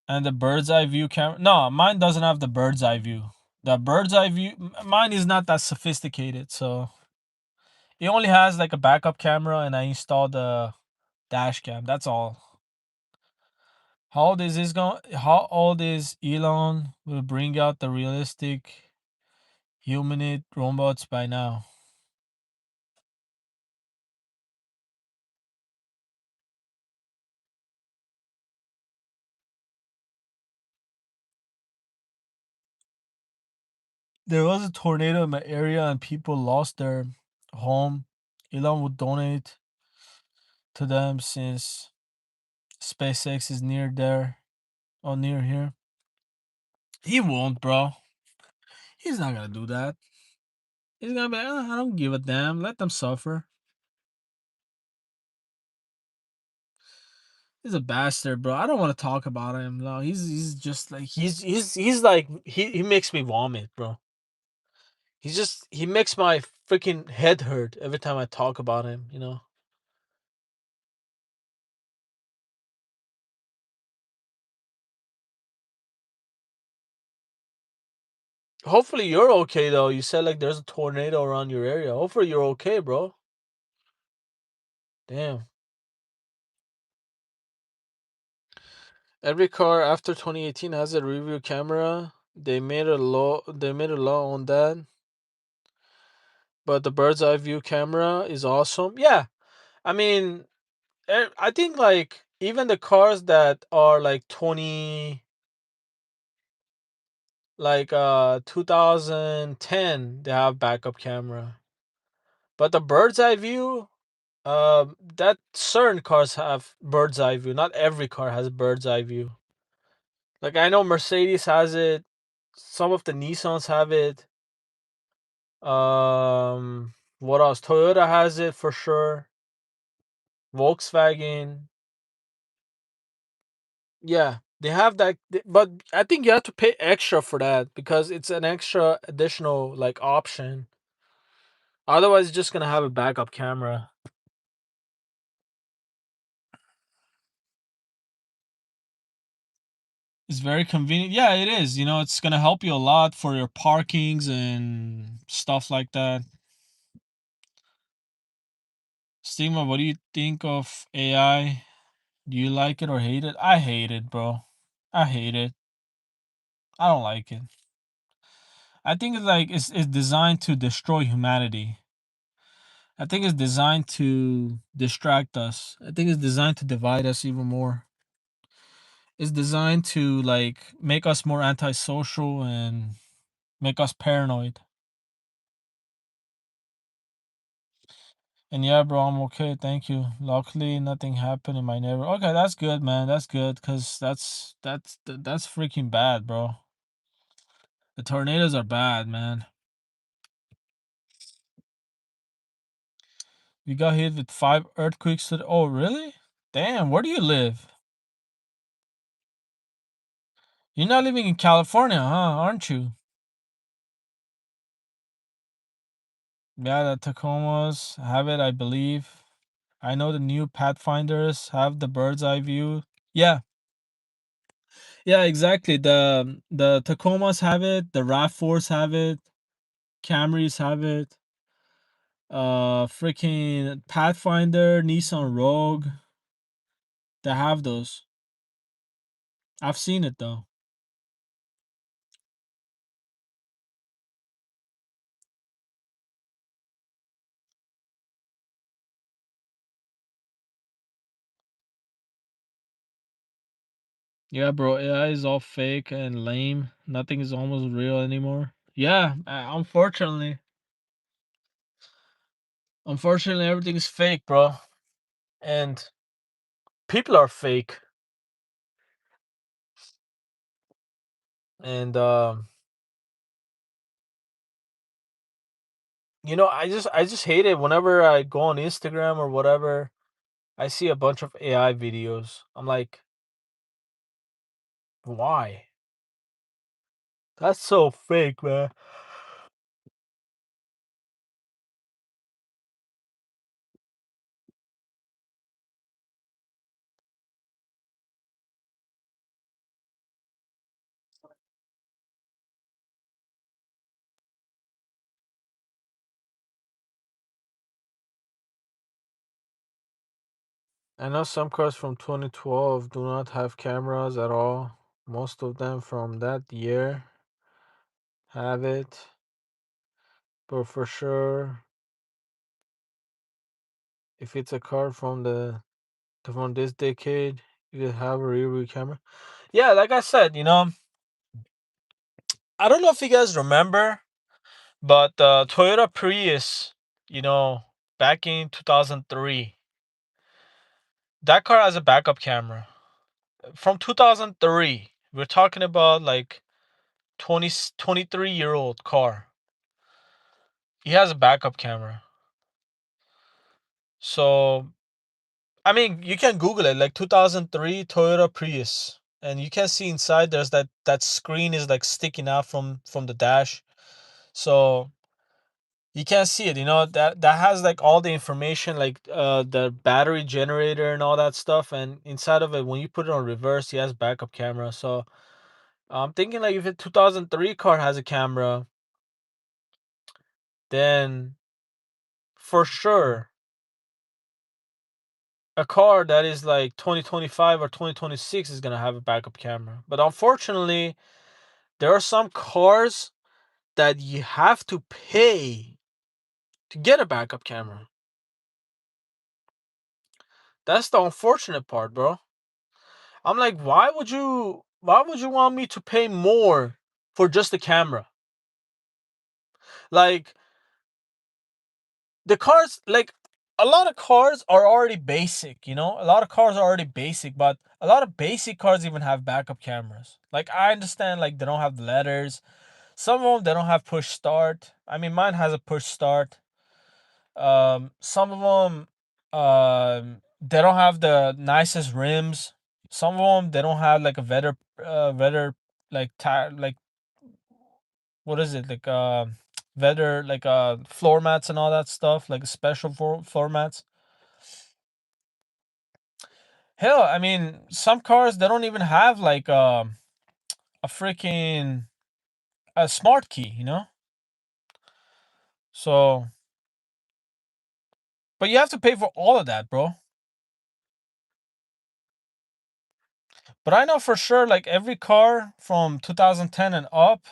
And the bird's eye view camera. No, mine doesn't have the bird's eye view. The bird's eye view, mine is not that sophisticated. So it only has like a backup camera, and I installed the dash cam. That's all. How old is this going? How old is Elon? Will bring out the realistic humanoid robots by now. There was a tornado in my area and people lost their home. Elon would donate to them since SpaceX is near there or near here. He won't, bro. He's not gonna do that. He's gonna be, "Oh, I don't give a damn. Let them suffer." He's a bastard, bro. I don't want to talk about him. No, he's just like he's like he makes me vomit, bro. He makes my freaking head hurt every time I talk about him. You know. Hopefully you're okay though. You said like there's a tornado around your area. Hopefully you're okay, bro. Damn. Every car after 2018 has a review camera. They made a law. They made a law on that. But the bird's eye view camera is awesome. Yeah, I mean, I think like even the cars that are like 20, like 2010, they have backup camera. But the bird's eye view, that certain cars have bird's eye view. Not every car has bird's eye view. Like I know Mercedes has it. Some of the Nissans have it. What else? Toyota has it for sure. Volkswagen. Yeah, they have that, but I think you have to pay extra for that because it's an extra additional like option. Otherwise, it's just gonna have a backup camera. It's very convenient. Yeah, it is. It's gonna help you a lot for your parkings and stuff like that. Stigma, what do you think of AI? Do you like it or hate it? I hate it, bro. I hate it. I don't like it. I think it's designed to destroy humanity. I think it's designed to distract us. I think it's designed to divide us even more. It's designed to like make us more antisocial and make us paranoid. And yeah, bro, I'm okay. Thank you. Luckily, nothing happened in my neighborhood. Okay, that's good, man. That's good because that's freaking bad, bro. The tornadoes are bad, man. We got hit with 5 earthquakes today. Oh, really? Damn, where do you live? You're not living in California, huh? Aren't you? Yeah, the Tacomas have it, I believe. I know the new Pathfinders have the bird's eye view. Yeah, yeah, exactly. The Tacomas have it. The Rav4s have it. Camrys have it. Freaking Pathfinder, Nissan Rogue. They have those. I've seen it though. Yeah, bro. AI is all fake and lame. Nothing is almost real anymore. Yeah, unfortunately, everything is fake, bro. And people are fake. And I just hate it whenever I go on Instagram or whatever. I see a bunch of AI videos. I'm like, why? That's so fake, man. I know some cars from 2012 do not have cameras at all. Most of them from that year have it, but for sure, if it's a car from this decade, you could have a rear view camera. Yeah, like I said, I don't know if you guys remember, but Toyota Prius, you know, back in 2003, that car has a backup camera. From 2003, we're talking about like 23-year-old car. He has a backup camera. So, I mean, you can Google it, like 2003 Toyota Prius, and you can see inside there's that screen is like sticking out from the dash. So, you can't see it, that has like all the information, like the battery generator and all that stuff, and inside of it when you put it on reverse, he has backup camera. So, I'm thinking like if a 2003 car has a camera, then for sure a car that is like 2025 or 2026 is going to have a backup camera. But unfortunately, there are some cars that you have to pay to get a backup camera. That's the unfortunate part, bro. I'm like, why would you want me to pay more for just the camera? Like the cars, like a lot of cars are already basic, a lot of cars are already basic, but a lot of basic cars even have backup cameras. Like I understand, like they don't have the letters. Some of them they don't have push start. I mean, mine has a push start. Some of them, they don't have the nicest rims. Some of them they don't have like a better like tire, like what is it, like better like floor mats and all that stuff, like special floor mats. Hell, I mean, some cars they don't even have like a freaking a smart key, So, but you have to pay for all of that, bro. But I know for sure, like every car from 2010 and up,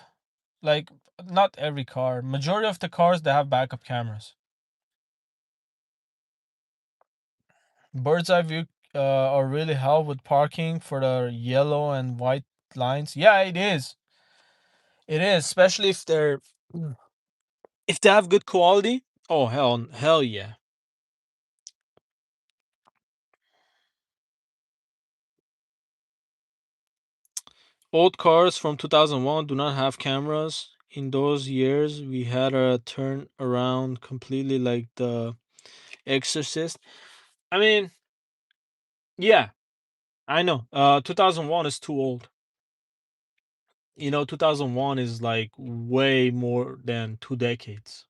like not every car, majority of the cars they have backup cameras. Bird's eye view are really help with parking for the yellow and white lines. Yeah, it is. It is, especially if they have good quality. Oh hell yeah. Old cars from 2001 do not have cameras. In those years, we had a turn around completely like the Exorcist. I mean, yeah, I know. 2001 is too old. 2001 is like way more than 2 decades.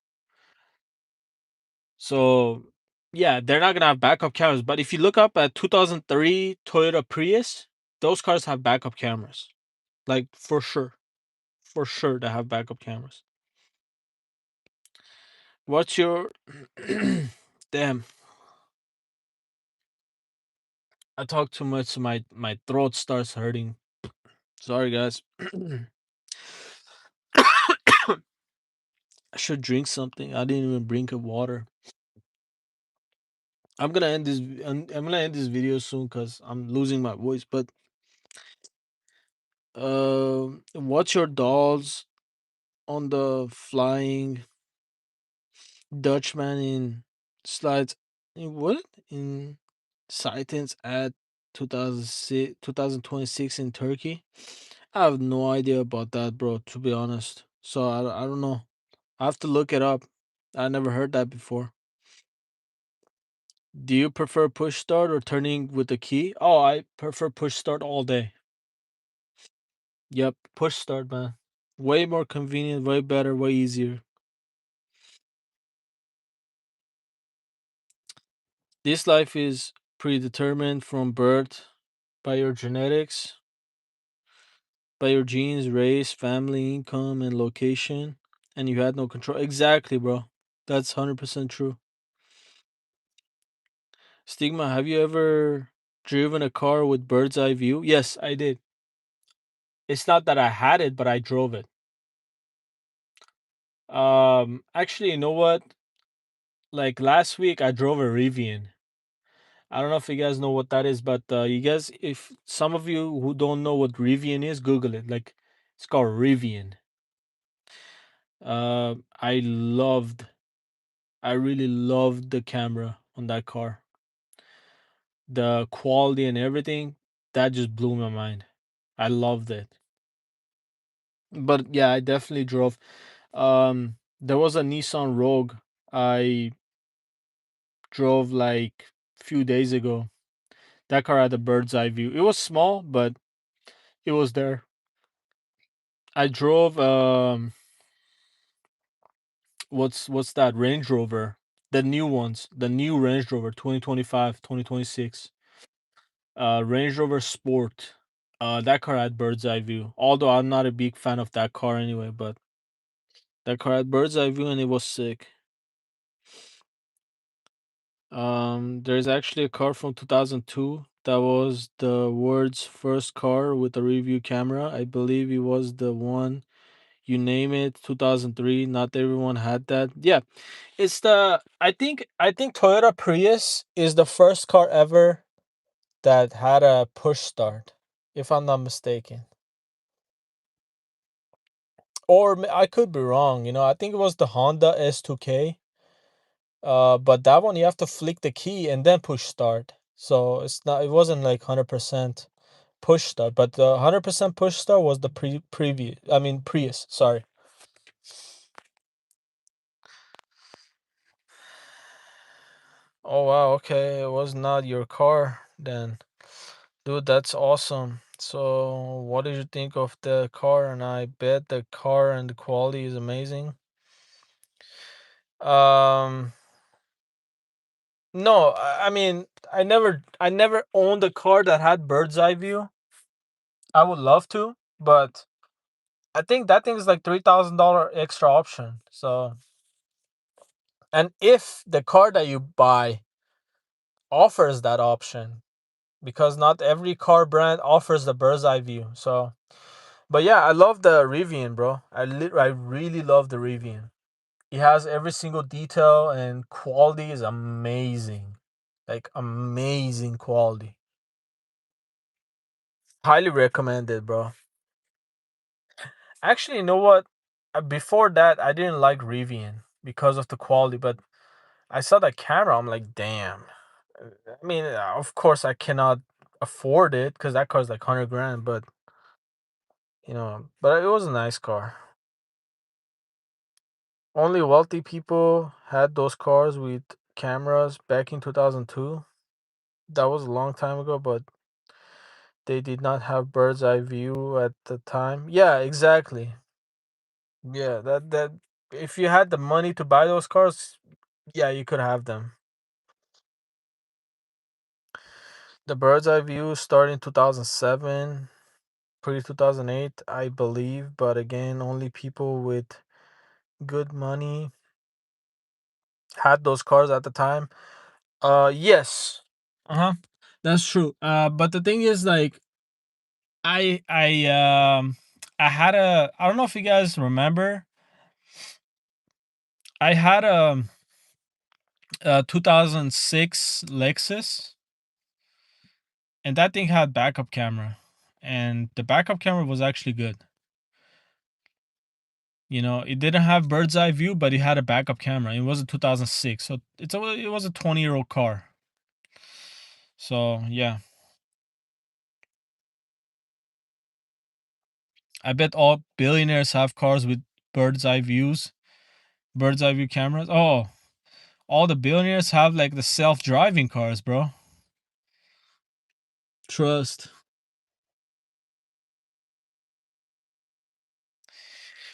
So, yeah, they're not gonna have backup cameras. But if you look up at 2003 Toyota Prius, those cars have backup cameras. Like for sure, they have backup cameras. What's your damn? I talk too much, so my throat starts hurting. Sorry, guys. I should drink something. I didn't even drink a water. I'm gonna end this video soon because I'm losing my voice. But what's your dolls on the Flying Dutchman in slides? In what in Sightings at 2026 2026 in Turkey? I have no idea about that, bro, to be honest. So I don't know. I have to look it up. I never heard that before. Do you prefer push start or turning with the key? Oh, I prefer push start all day. Yep, push start, man. Way more convenient, way better, way easier. This life is predetermined from birth by your genetics, by your genes, race, family, income, and location, and you had no control. Exactly, bro. That's 100% true. Stigma, have you ever driven a car with bird's eye view? Yes, I did. It's not that I had it, but I drove it. Actually, you know what? Like last week, I drove a Rivian. I don't know if you guys know what that is, but you guys, if some of you who don't know what Rivian is, Google it. Like, it's called Rivian. I loved, I really loved the camera on that car, the quality and everything. That just blew my mind. I loved it. But yeah, I definitely drove. There was a Nissan Rogue I drove like few days ago. That car had a bird's eye view. It was small, but it was there. I drove what's that Range Rover? The new ones, the new Range Rover 2025, 2026. Range Rover Sport. That car had bird's eye view. Although I'm not a big fan of that car anyway, but that car had bird's eye view and it was sick. There's actually a car from 2002 that was the world's first car with a review camera. I believe it was the one you name it, 2003. Not everyone had that. Yeah, it's the I think Toyota Prius is the first car ever that had a push start, if I'm not mistaken. Or I could be wrong. I think it was the Honda S2K. But that one you have to flick the key and then push start. So it wasn't like 100% push start, but the 100% push start was the previous. I mean Prius. Sorry. Oh wow. Okay, it was not your car then. Dude, that's awesome. So, what did you think of the car? And I bet the car and the quality is amazing. Um, no, I mean, I never owned a car that had bird's eye view. I would love to, but I think that thing is like $3,000 extra option. So, and if the car that you buy offers that option, because not every car brand offers the bird's eye view. So, but yeah, I love the Rivian, bro. I really love the Rivian. It has every single detail and quality is amazing. Like amazing quality. Highly recommended, bro. Actually, you know what? Before that, I didn't like Rivian because of the quality, but I saw that camera. I'm like, damn. I mean, of course, I cannot afford it because that car's like 100 grand. But it was a nice car. Only wealthy people had those cars with cameras back in 2002. That was a long time ago, but they did not have bird's eye view at the time. Yeah, exactly. Yeah, that if you had the money to buy those cars, yeah, you could have them. The bird's eye view started in 2007, pre 2008, I believe, but again, only people with good money had those cars at the time. Yes. Uh-huh. That's true. But the thing is like I had I don't know if you guys remember. I had a 2006 Lexus, and that thing had backup camera, and the backup camera was actually good. It didn't have bird's eye view, but it had a backup camera. It was a 2006, so it was a 20-year-old car. So yeah, I bet all billionaires have cars with bird's eye view cameras. Oh, all the billionaires have like the self-driving cars, bro. Trust.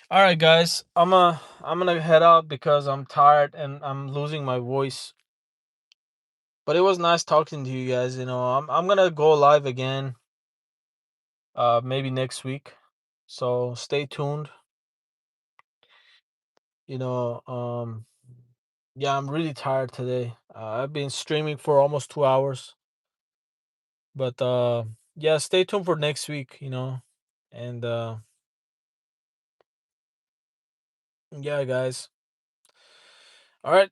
All right, guys. I'm gonna head out because I'm tired and I'm losing my voice. But it was nice talking to you guys. I'm gonna go live again. Maybe next week. So stay tuned. You know, yeah, I'm really tired today. I've been streaming for almost 2 hours. But yeah, stay tuned for next week. And yeah, guys. All right.